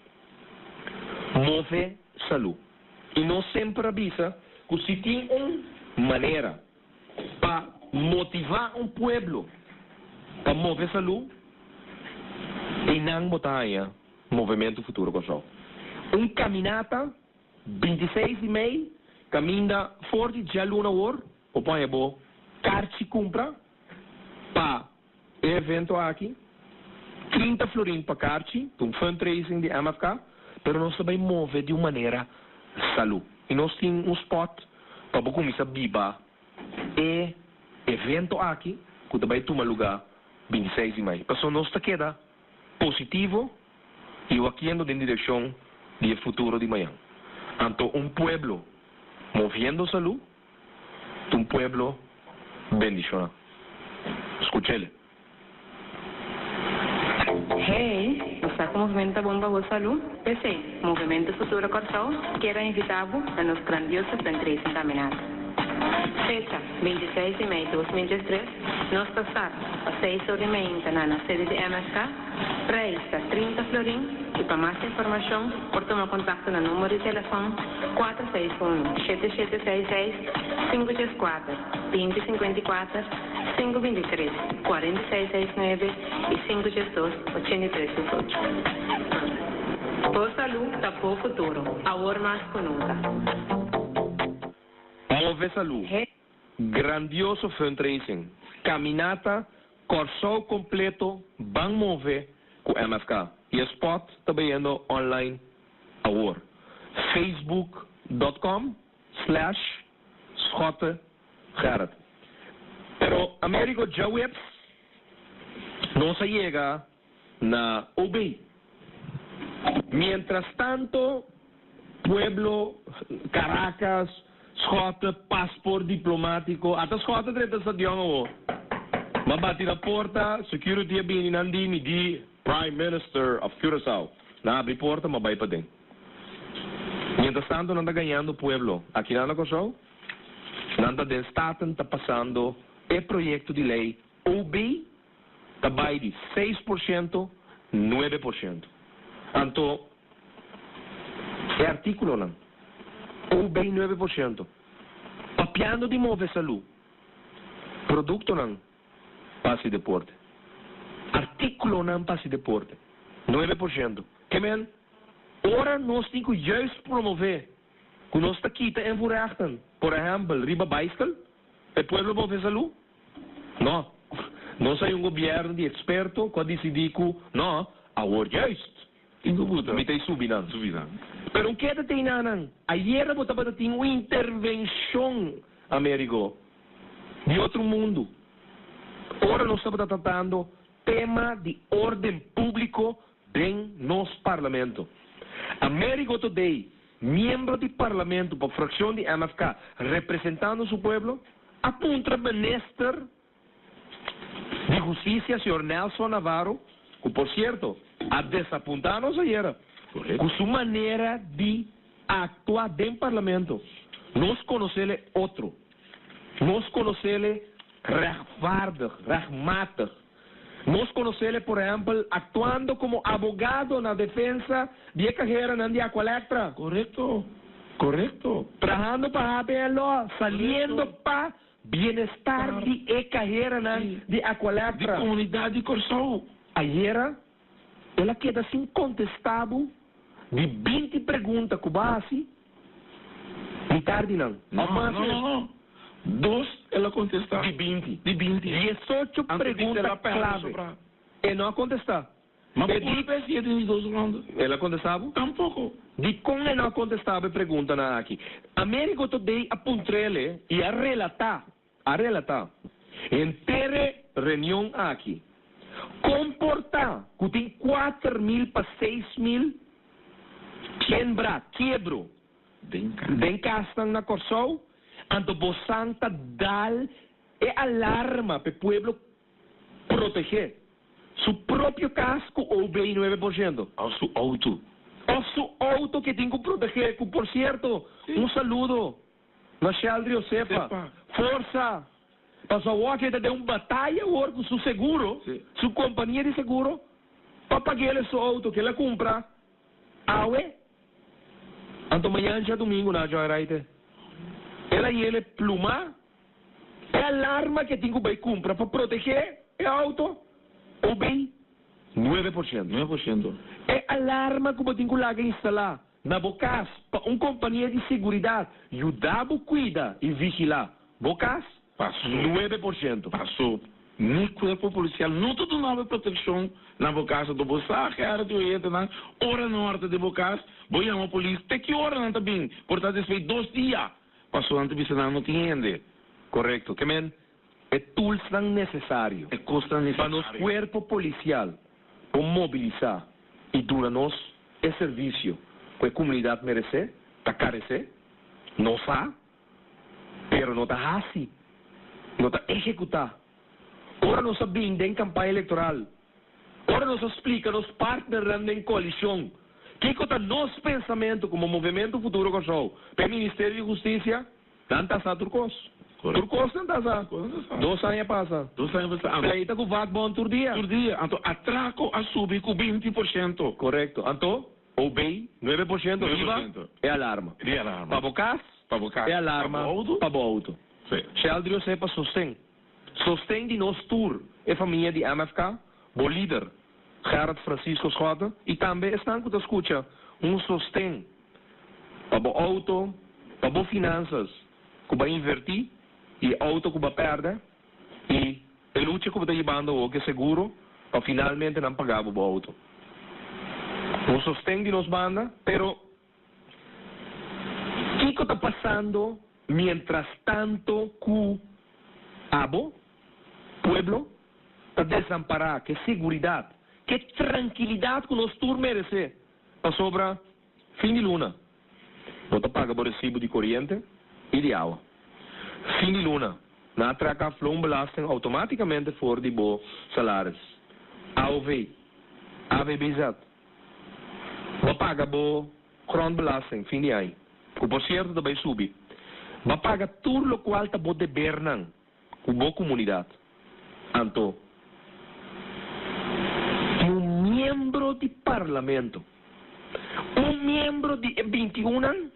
Move saúde. E nós sempre avisa que se tem uma maneira para motivar um povo para mover saúde, e não botar movimento futuro pessoal. Caminata 26 de maio, caminha forte já luna hora, o põe bo carte compra para evento aqui, 30 florins para carte, fundraising de MFK, pero nós também mover de uma maneira saúde. E nós temos spot para começar a biba e evento aqui, que também toma lugar 26 de maio. Então nós queda positivo e eu aqui ando em direção do futuro de amanhã. Então, pueblo movendo saúde, pueblo bendicionado. Escúchele. Hey, Saco Movimento Bomba Boa Salud, PC, Movimento Futuro Corsol, que era invitado a nos grandiosos fundraising caminhada. Fecha, 26 de maio de 2013, nós passamos a 6 horas e meia na sede de MFK, Reista 30 Florim, e para mais informação, por tomar contato no número de telefone 461-7766-534, 2054, 523, 4669 e 522-8318. Boa saúde, da boa futuro, agora mais que nunca. Move Salud, grandioso fundraising, caminata, Corsol completo, van mover com MFK. E o spot está vendo online agora. facebook.com/Schotte Pero Américo já web não se chega na UBI. Mientras tanto, pueblo, Caracas, Schotte, passport diplomático, até Schotte treta sa diyon mabati na porta, security abini nandini di Prime Minister of Curaçao. Na abri porta, mabay pa din. Mientras tanto, nanda ganhando pueblo. Aqui na Curaçao, nanda den staten está passando o projeto de lei UBI, tabay de 6%, 9%. Anto, é artículo não. UBI 9%. Papiando de Move Salud. Produto não. Passe deporte. Artículo não passe deporte. 9%. Que men? Ora nós temos que juist promover. Que nós está aqui em voorrechten. Por exemplo, riba bicycle. O pueblo Move Salud. Não. Nós é governo de experto que decide que não. Agora juist. Mitay subinan. Pero ang kaya tayo nanan, ayer mo tapat ating intervenção, Américo, de outro mundo. Ora nós estamos tratando tema de ordem público em nosso parlamento. Américo today, membro do parlamento, por fração de MFK, representando seu pueblo, apunta ministro de justiça, senhor Nelson Navarro, que por cierto, a desapuntar-nos ayer, com sua maneira de actuar dentro do parlamento. Nós conhecemos outro. Nós conhecemos rechtvaardig. Nós conhecemos, por exemplo, actuando como abogado na defesa de carreira na Aqualectra. Correcto. Trabajando para ABLO, saliendo para bienestar de carreira na de Aqualectra. De comunidade de Corsol. Ayer, ela queda sem contestável de 20 perguntas que base de tarde não. Não. Dos ela contestar. De 20. 18 Antes perguntas clave. E não contestar. Mas por que você tem 2 rondas? Ela contestava? Tampouco. De como ela não contestava a pergunta na aqui. Américo today apuntrele e a relatar. Inteira reunião aqui. Comportar que tem 4.000 para 6.000 quebro bem castan na Corsol, anto bosanta dal e alarma para o pueblo proteger seu próprio casco ou bem 9%. Ao seu auto. Ao seu auto que tem que proteger, que por certo, saludo na Sheldry Josefa. Força! Passou a que deu uma batalha agora com seu seguro, sua companhia de seguro, para pagar o seu auto que ela compra. Aue? Anto amanhã já domingo na Joyride. Ela e ele pluma, é alarma que tem que comprar para proteger o auto, ou bem 9%. É alarma que tem que instalar na bocas para uma companhia de segurança, ajudar a cuidar e vigilar. Bocas? Passou. 9%. Passou. No corpo policial, não tudo nova proteção na bocasa do Bossá, que era do Ieta, na hora norte de bocas, vou chamar a polícia, até que hora não também, portanto, isso foi 2 dias, passou antes de não entende. Correto, que men, é tools não necessário. É custa necessário. Para o corpo policial, para mobilizar e dura nós, é serviço que a comunidade merece, está carecer, não sabe, pero não está assim. Não está executar. Ora não sabem em campanha eleitoral. Ora nos explica, nos partners em coalição. Que é nosso pensamento como Movimento Futuro Kosovo? Para o Ministério de Justiça, não está turcos. Turcos não está. 2 anos passa. 2 anos passa. Aí está com o VAT bom por dia. Por dia. Então, atraco a subir com 20%. Correto. Então, o bem, 9% IVA é alarma. É alarma. Para o caso, é alarma. Para o auto. Se Aldrio sepa sostém. Sostém de nosso tour é família de MFK, o líder, Gerard Francisco Schota, e também estão que escuta sostém para o auto, para as finanças, que vai invertir, e auto que vai perder, e a luta que vai llevando o que é seguro, para finalmente não pagar o auto. Sostém de nos banda, pero o que está passando mientras tanto que abo, pueblo, está desamparado, que seguridade, que tranquilidade que nós tour merece, para sobra fim de luna. Você paga por recibo de corrente e de água. Fim de luna, na atraca flom belasting automaticamente for de bo salários. AOV, AVBZ. Você paga bo grondbelasting fim de ano. Que por certo também subir. Você paga tudo o qual está bo de Bernan, com boa comunidade. Então, membro de parlamento, membro de 21 anos,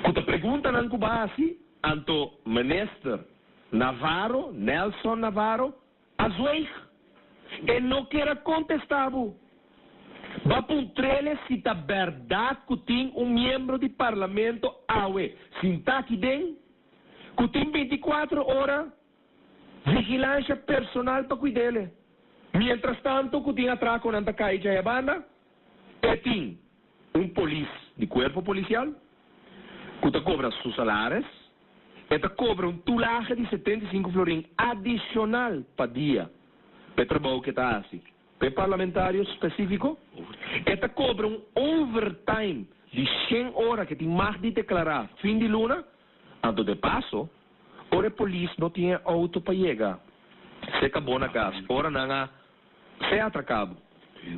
que te pergunta na base, então, ministro Navarro, Nelson Navarro, azueig, e não quer contestar. Vai puntrele se está verdade que tem membro de parlamento, se está aqui dentro, que tem 24 horas, vigilância personal para cuidar dele. Mientras tanto, que tem atraco na Caixa e banda, e tem polícia de corpo policial, que te cobra seus salários, e te cobra tulaje de 75 florins adicional para dia, para o trabalho que está assim. Para parlamentário específico, e te cobra overtime de 100 horas que tem mais de declarar fim de luna, então de passo, ora a polícia não tinha auto para chegar. Se acabou na casa, ora não há se atracado.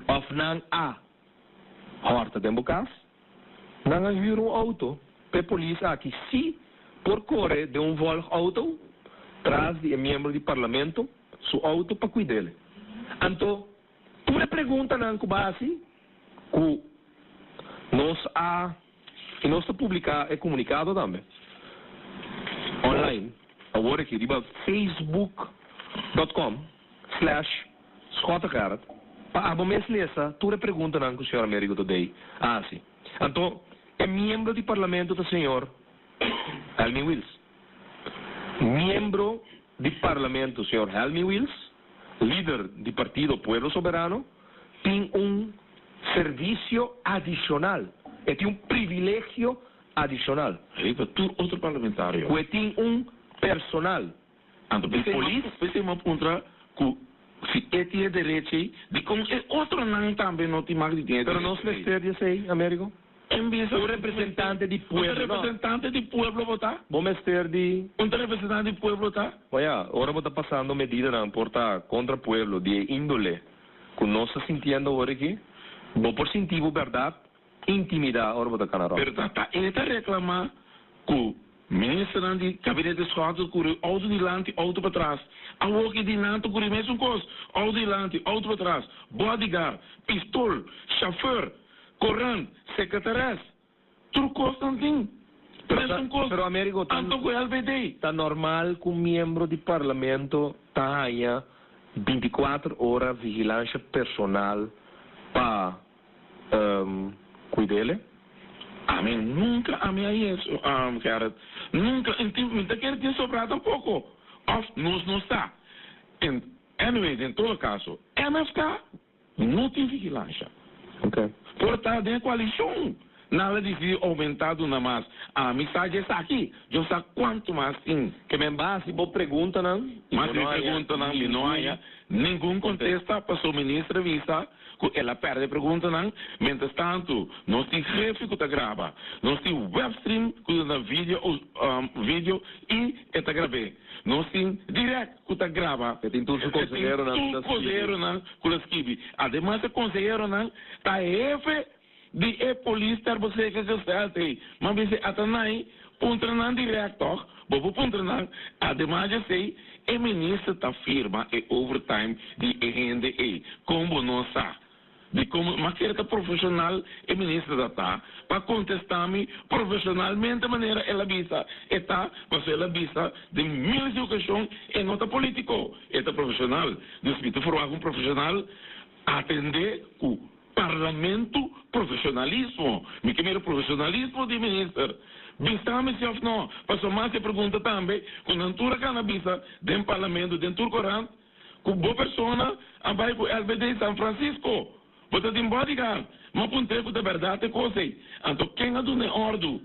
Of não há horta dentro do caso, não há auto. Para a polícia aqui, se por correr de vol auto, traz de membro de parlamento, seu auto para cuidar dele. Então, tu me pergunta na base, que nós publicar é comunicado também. Online. Agora aqui, riba facebook.com/SchotaGerard. Para a mês nessa, tu me pergunta na o senhor Américo today. Sim. Então, é membro do parlamento do senhor Helmy Wills. Membro do parlamento, senhor Helmy Wills, líder do partido Pueblo Soberano, tem serviço adicional. E tem privilégio adicional. Tu outro parlamentário. Que tem personal. Então, você uma contra que se é direito de como outro não também não tem mais de dinheiro. Pero não se mistério sei, Américo. O representante de pueblo. O representante de pueblo votar? Bom mistério de... O representante de pueblo votar? Olha, agora está passando medida não porta contra o pueblo de índole. Que nós está sentindo agora aqui. Bom por sentir verdade, intimidade agora está canarão. Pero tá, ele está reclamando que ministro do gabinete de escola curi auto dilante, auto para trás. A walkie dilante curi mesmo coisa, auto dilante, auto para trás. Bodyguard, pistol, chauffeur, corrente, secretárias, tudo coisa não tem. Pero Américo, está normal que membro do parlamento tenha 24 horas de vigilância personal para cuidar dele? A mim nunca, a mim é isso, cara. Nunca, então quer ter sobrado um pouco. Não está. Anyway, em todo caso, MFK não tem vigilância. Ok. Por estar dentro da coalição. nada de aumentado nada más. A amizade está aqui. Eu sei quanto mais sim. Que me base, vos preguntan, ¿no? Mas me perguntam, não há nenhum contesta para o ministro vista, que ela perde pergunta, não. Mientras tanto, nós temos chefe que está grava, nós temos webstream que está vídeo e está gravando. Nós temos direct que está grava. Tem tudo conselheiro, não? Conselheiro, não, com as equipes. Ademais, o conselheiro, não, está F de polícia, você que se sente. Mas você até não, ponto não direto, bobo ponto não. Ademais, eu sei, o ministro está firma e overtime de rende como não sabe. De como, mas que é profissional, o ministro está para contestar-me profissionalmente de maneira ela visa. Está, mas ela visa de mil educação e nota político. Está profissional. Despeito for um profissional atender o parlamento profissionalismo. Me queimei o profissionalismo de ministro. Bistame se of não. Passou mais se pergunta também, quando antura canabisa dentro do parlamento, dentro do Corão, com boa pessoa, a vai para o LBD em São Francisco. Você tem bodyguard, mas por um tempo de verdade é coisa. Então, quem é do ordem?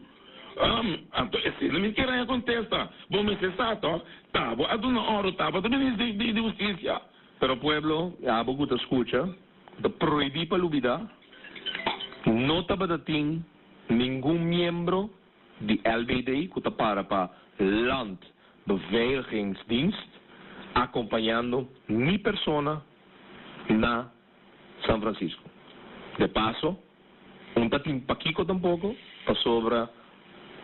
Então, se não me querem contestar, vou me cessar, tá? Vou a do ordem, tá? Vou também de justiça. Pero pueblo, a boca te escucha, te prohibí para lubida, no te badating ningún miembro de LBD que te para Land Beveiligingsdienst acompañando mi persona na San Francisco. De paso, un tatín paquico tampoco sobre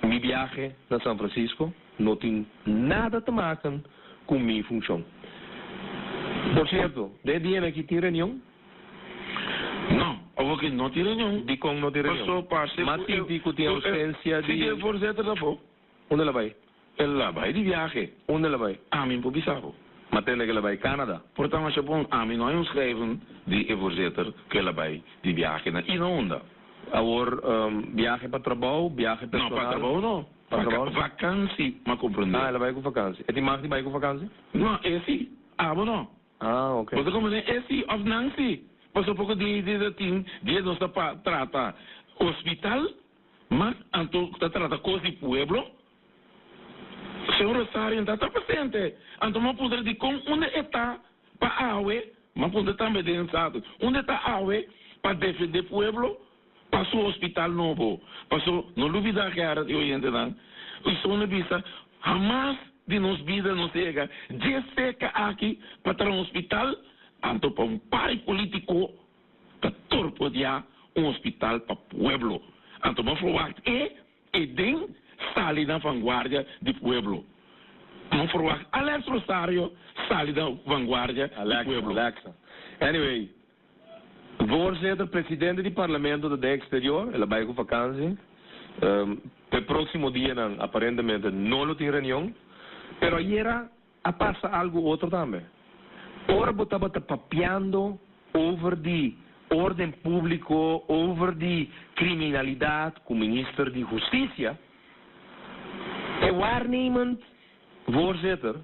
mi viaje a San Francisco, no tiene nada que ver con mi función. Por cierto, ¿de día aquí tiene reunión? No, of que não tiene reunião. De como não tiene reunião? Mas tem ausência de... Se o voorzitter daarvoor. Onde ela vai? Ela vai de viagem. Onde ela vai? A mim, para Bissau. Mas tem que ela vai Canadá. Portanto, als je bon aan mij nou schrijven, die voorzitter, que ela vai de viagem e não onda. Agora, viagem para trabalho, viagem pessoal? Não, para trabalho não. Para vacância, mas compreender. Ah, ela vai com vacância. É de mais que vai com vacância? Não, esse, não. Ah, ok. Você compreende? Esse, of não, sim. Passou pouco de nós trata hospital, mas então trata coisa de pueblo. Senhor Rosário está presente. Então, não poder dizer como onde está para a AUE, mas poder também pensado. Onde está a AUE para defender o pueblo, passou o hospital novo. Passou, não duvida que era de hoje, não. Isso não visa, jamais de nos vida não chega. De seca aqui para ter um hospital, então para um pai político, para torpedear um hospital para o pueblo. Então, vamos falar que Eden sale na vanguardia do pueblo. Vamos falar Alex Rosário sale da vanguardia do pueblo. Alexa. Anyway, voorzitter, presidente do parlamento do exterior, ela vai com vacância. O próximo dia, aparentemente, não tem reunião. Pero ayer passa algo outro também. Ora, estava papeando over de ordem público, over de criminalidade com o ministro de Justiça. É waarnemend, voorzitter,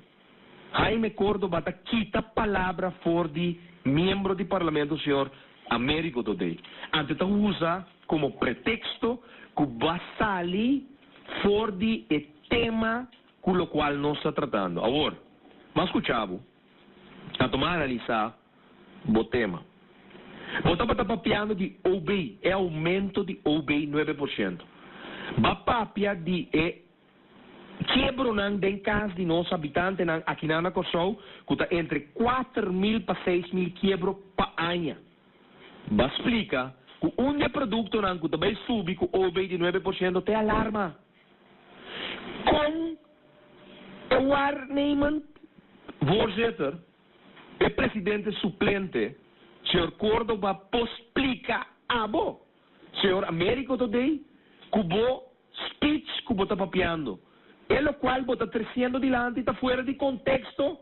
Jaime Córdoba quita palavra for de membro do parlamento, o senhor Américo Todei. Então usa como pretexto que vai sair for de tema com o qual nós estamos tratando. Agora, mas escutamos, a tomar analisar o tema. Você está papiando de OB, é aumento de OB 9%. Vai papiar de quebro de casa de nossos habitantes aqui na Corsol, que está entre 4.000 para 6.000 quebro para ano. Vai explicar que produto que também sube com OB de 9% te alarma. Com o waarnemend voorzitter, o presidente suplente, senhor Córdoba, explica a bo, senhor Américo Todei, que o speech que está papiando, e lo qual está trazendo adiante, está fora de contexto,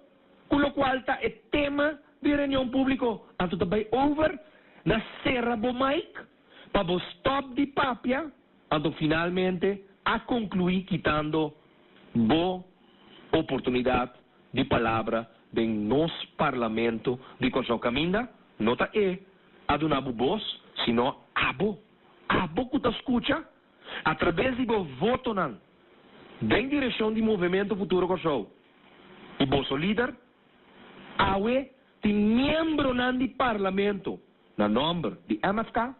com o qual está o tema de reunião pública. Então também over na serra do Mike, para o stop de papia, então finalmente a concluir quitando boa oportunidade de palavra de nosso parlamento de Corsão Caminda, nota a do nabo voz, sino abo abo que te escucha, através de voto nan, em direção do movimento Futuro Kosovo. E vosso líder, awe, de membro nan de parlamento, na nome de MFK,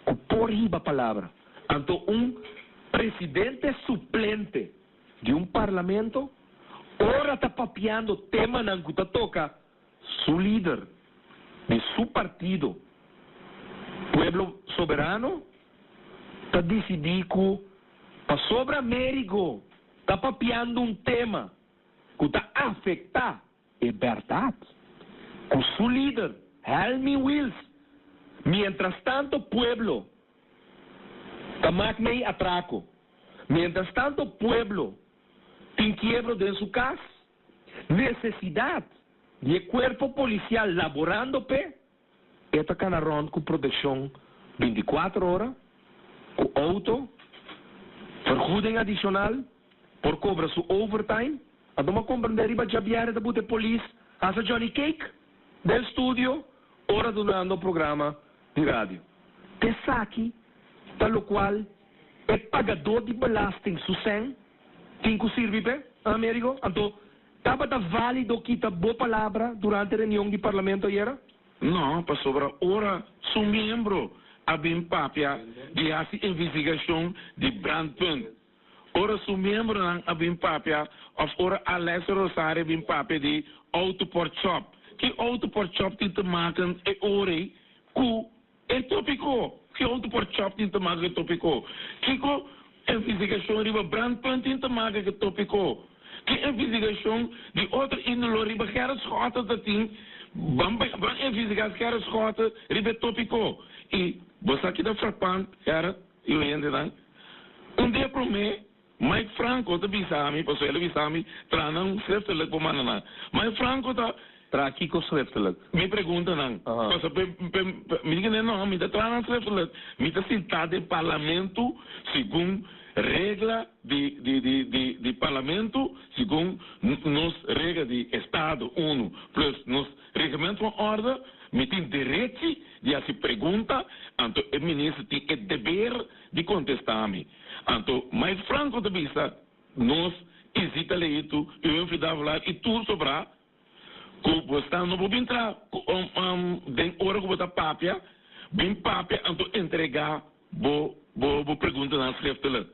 que por riba palavra. Então, presidente suplente de parlamento, ora está papiando tema nan que toca su líder, de su partido, Pueblo Soberano, está decidindo que, para sobre Américo, está papiando tema que está afetando a verdade. Com su líder, Helmy Wills. Mientras tanto, pueblo, está meio atraco. Mientras tanto, pueblo, tem quiebro de su casa. Necesidade de cuerpo policial laborando esta canarrón com proteção 24 horas, com auto, vergoeding adicional, por cobrar su overtime. A doma compreender iba jabiare da bute police, asa Johnny Cake, del studio, ora donando programa de rádio. Te saque, tal qual, é pagador de belasting susen, tem que servir, amigo? Então, estava válido que ta boa palavra durante a reunião do parlamento ayer? Não, para sobra ora, su membro, abim papia, de essa investigação de Brandpunt. Ora, su membro não abim papia, of ora Alex Rosario abim papia de Autoport Shop. Que Autoport Shop tem te maken e ore, ku e topico. Que Autoport Shop tem te maken e topico. Que ko investigação riba Brandpunt tem te maken e topico. Que investigação de outra índole riba Gerrit Schotten dat tem, bam investigação Gerrit Schotten riba topico. E você aqui da Frapan, Gerrit, eu entendo, não? Dia para mim, Mike Franco, te bisami, pas ele bisami, tranang schriftelijk po manana. Mike Franco ta Kiko schriftelijk. Me pergunta não. Pas me diga não, me da tranang schriftelijk, me da citado de parlamento, segundo regra de parlamento, segundo nos regra de Estado 1 plus nos regimento de ordem, me tem direito de se pergunta, então o ministro tem o dever de contestar-me. Então, mais franco de vista, nós hesita leito, eu enfidava lá e tudo sobrar, que você não pode entrar, tem hora que você papia, bem papia, então entregar, bo pergunta na schriftelijk.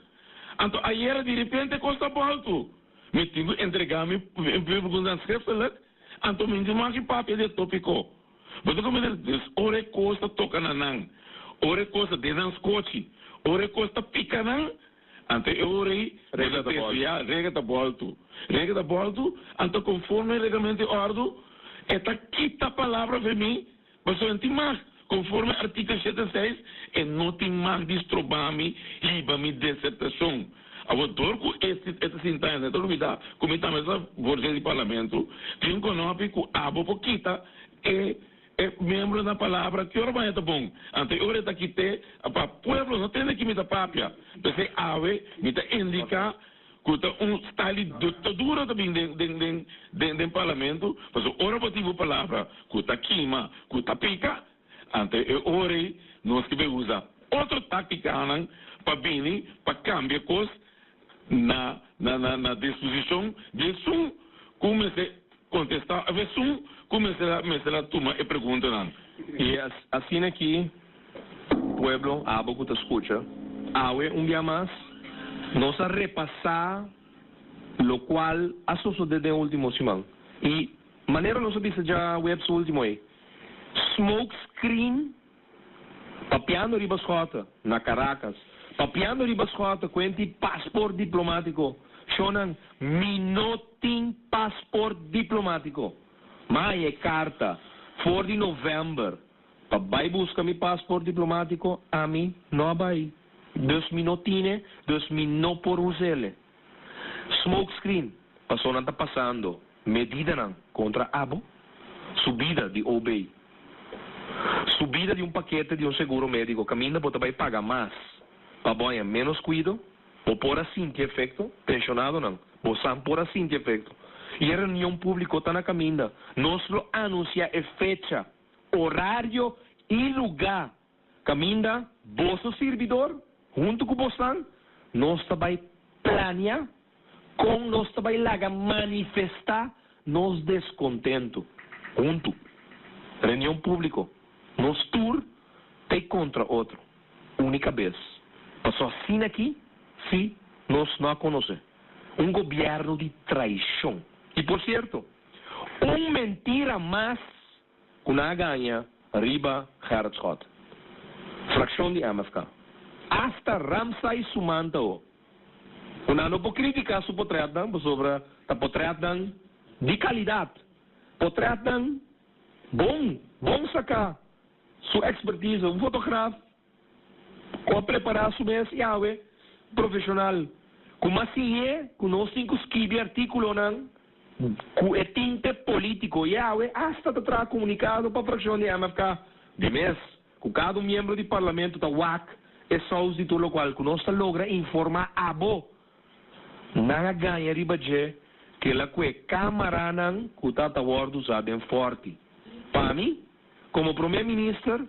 Então, ayer de repente costa alto, me tenho que entregar me pergunta na schriftelijk, então me diz mais papia de tópico. Você como diz, ore costa toca na nang, ore costa de nan scochi, ore costa pica nang, ante ore regra da bolto, ante conforme regulamento ordo, esta quita palavra para mim, mas eu não mais, conforme artigo 76, e não tem mais disturbar-me, liba-me dissertação. A votor com esta sintanha, não duvida, como está essa voz de parlamento, tem que não que abo pouquita é membro da palavra que ora vai estar bom. Ante ora está aqui para pueblo não tem que me dar papia. Porque ave me está indica que está style de ditadura também dentro parlamento. Mas ora motivo palavra que está queima, que está pica. Ante ora nós que usa outra tática para vir para cambiar coisas na disposição de som como se contestar a versão comecei a tomar e pergunta não. E assim aqui, pueblo, abo que te escucha, awe dia mais, nós a repassar lo qual ha sucedido no último semana. E maneira nós disse já web so último aí. Smoke screen, papiando ribas rota na Caracas, papiando ribas rota com passaporte diplomático. Shonan, minutin passport diplomático. Mas é carta, 4 de novembro. Vai buscar meu passaporte diplomático, a mim não vai. 2 minutines, 2 minutos por usar. Smoke screen, passou não está passando. Medida não, contra abo. Subida de OB. Subida de paquete de seguro médico. Caminha para vai pagar mais. Para banhar menos cuidado. Ou por assim de efeito, pensionado não, ou são por assim de efeito. E a reunião pública está na caminha. Nós anuncia a fecha, horário e lugar. Caminha vosso servidor, junto com você, nós também planear, com nós também laga manifestar nos descontento, junto, reunião pública, nos tour, tem contra outro, única vez. Passou assim aqui, sim, nós não conhecemos. Governo de traição. E por certo, mentira mais que não ganha riba Gerrit Schot. Fração de MFK. Hasta Ramsay Sumanta o. Não pode criticar su portretan sobre a portretan de qualidade. Portretan bom sacar sua expertise, fotógrafo, com preparar su mês e profissional. Como assim com nós temos que escrever artículo com é tinte político, hasta tra comunicado para a fração de MFK de mês, com cada membro do parlamento da WAC, é só o título qual que nós logra informar a bo. Não ganha ribaje que la que câmara não que está taward usado forte. Para mim, como primeiro-ministro,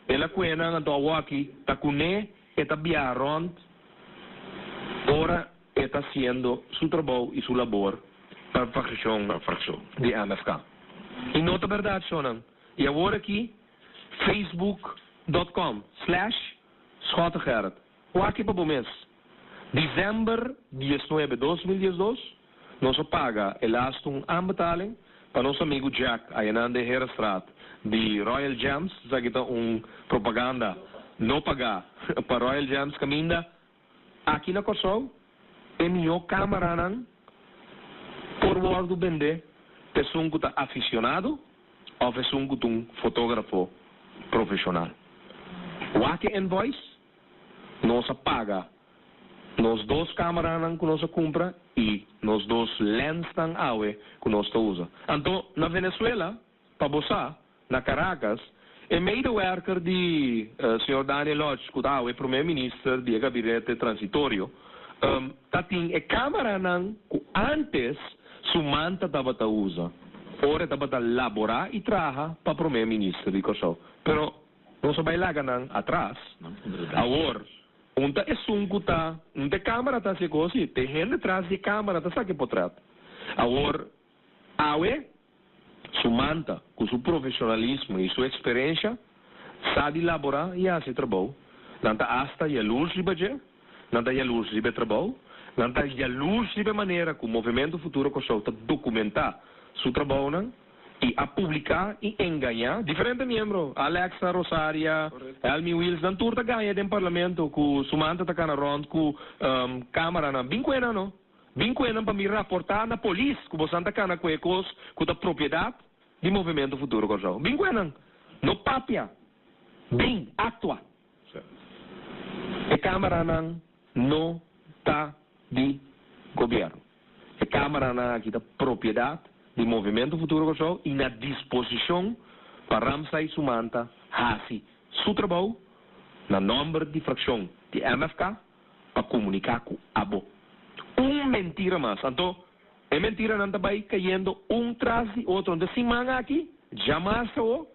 ela que não está aqui, está com e está biarrond, ora está fazendo seu trabalho e sua labor para a fração de MFK. E nota verdade, Sonan. E agora aqui, facebook.com/SchotteGerrit. O aqui para o mês. Dezembro 19 de 2012, nós paga elastum aanbetaling para nosso amigo Jack, aí na Herenstraat, de Royal Gems, aqui propaganda, não pagar para Royal Gems, caminha aqui na Kosovo, é minha câmera, por word vender, pessoa que está aficionado, ou pessoa que é fotógrafo profissional. O aqui invoice, nós paga nos dois câmeras que nós compra e nos dois lens que nós usa. Então, na Venezuela, para você, na Caracas, é medewerker de Sr. Daniel Lodge, que é o primeiro-ministro do gabinete transitório, tem a câmera que antes Sumanta estava a usar. Ora estava a elaborar e trabalhar para o primeiro-ministro de Kosovo. Pero, nós vai lá atrás, agora, onde é sunguta, onde a câmera está se coisa, tem gente atrás de câmera, está sabe por trás. Agora, Sumanta, com seu profissionalismo e sua experiência, sabe elaborar e fazer trabalho. Nanta hasta a luz de budget, nanta a luz de trabalho, nanta a luz de maneira que o movimento futuro Kosovo documentar seu trabalho, e a publicar e enganar diferentes membros. Alexa Rosaria, Elmi Wills, dan turta ganha do parlamento, com Sumanta tá na ronda, com câmara na binquena, não? Binquena para me reportar na polícia, com você tá na coecos, com a propriedade do movimento futuro Kosovo. Binquena, no papia, bem atua. A câmara não tá de governo. A câmara não aqui da propriedade do movimento futuro Kosovo e na disposição para Ramsay Sumanta fazer seu trabalho na nome de fração de MFK para comunicar com a bo. Mentira mais. Então, é mentira não está caindo tras de outro. De semana aqui, jamais o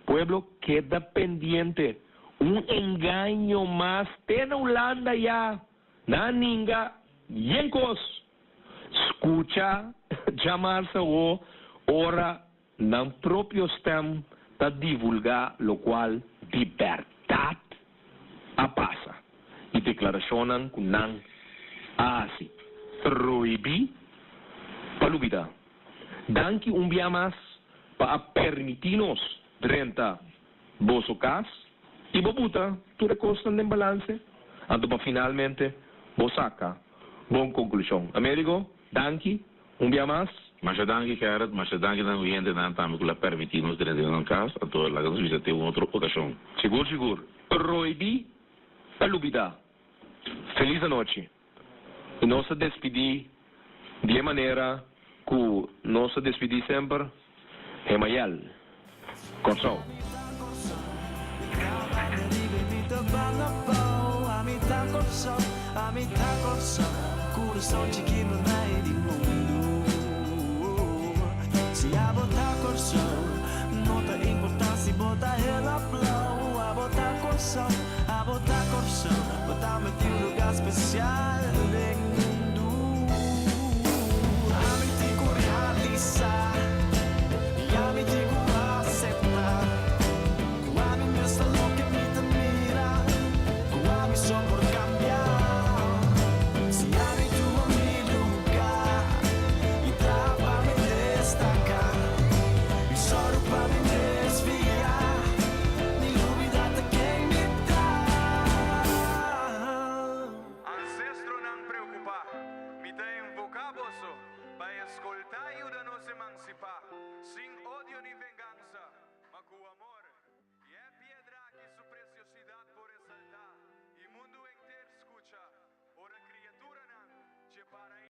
pueblo queda pendiente. Engano mais. Tem na Holanda já. Na ninga. Yenkos. Escucha. Jamais o ora não próprio stem para divulgar o qual liberdade a passa. E declaração que não assim. Proibir palubida. Danke dia mais para permitir-nos renta vosso caso e bobuta tudo custa em balance. Então, para finalmente, vou sacar boa conclusão. Américo, danke dia mais. Mas danke, Gerrit, mas danke na gente não estamos com permitir-nos renta em caso. Então, lá vamos ter outra ocasião. Seguro. Proibir palubida. Feliz noite. E nós se despedir de maneira que nós se despedir sempre é maior. Kosovo. Se a botar corção, não tem importância, botar ela blow, a botar corção, a botar coração. Botar-me em um lugar especial.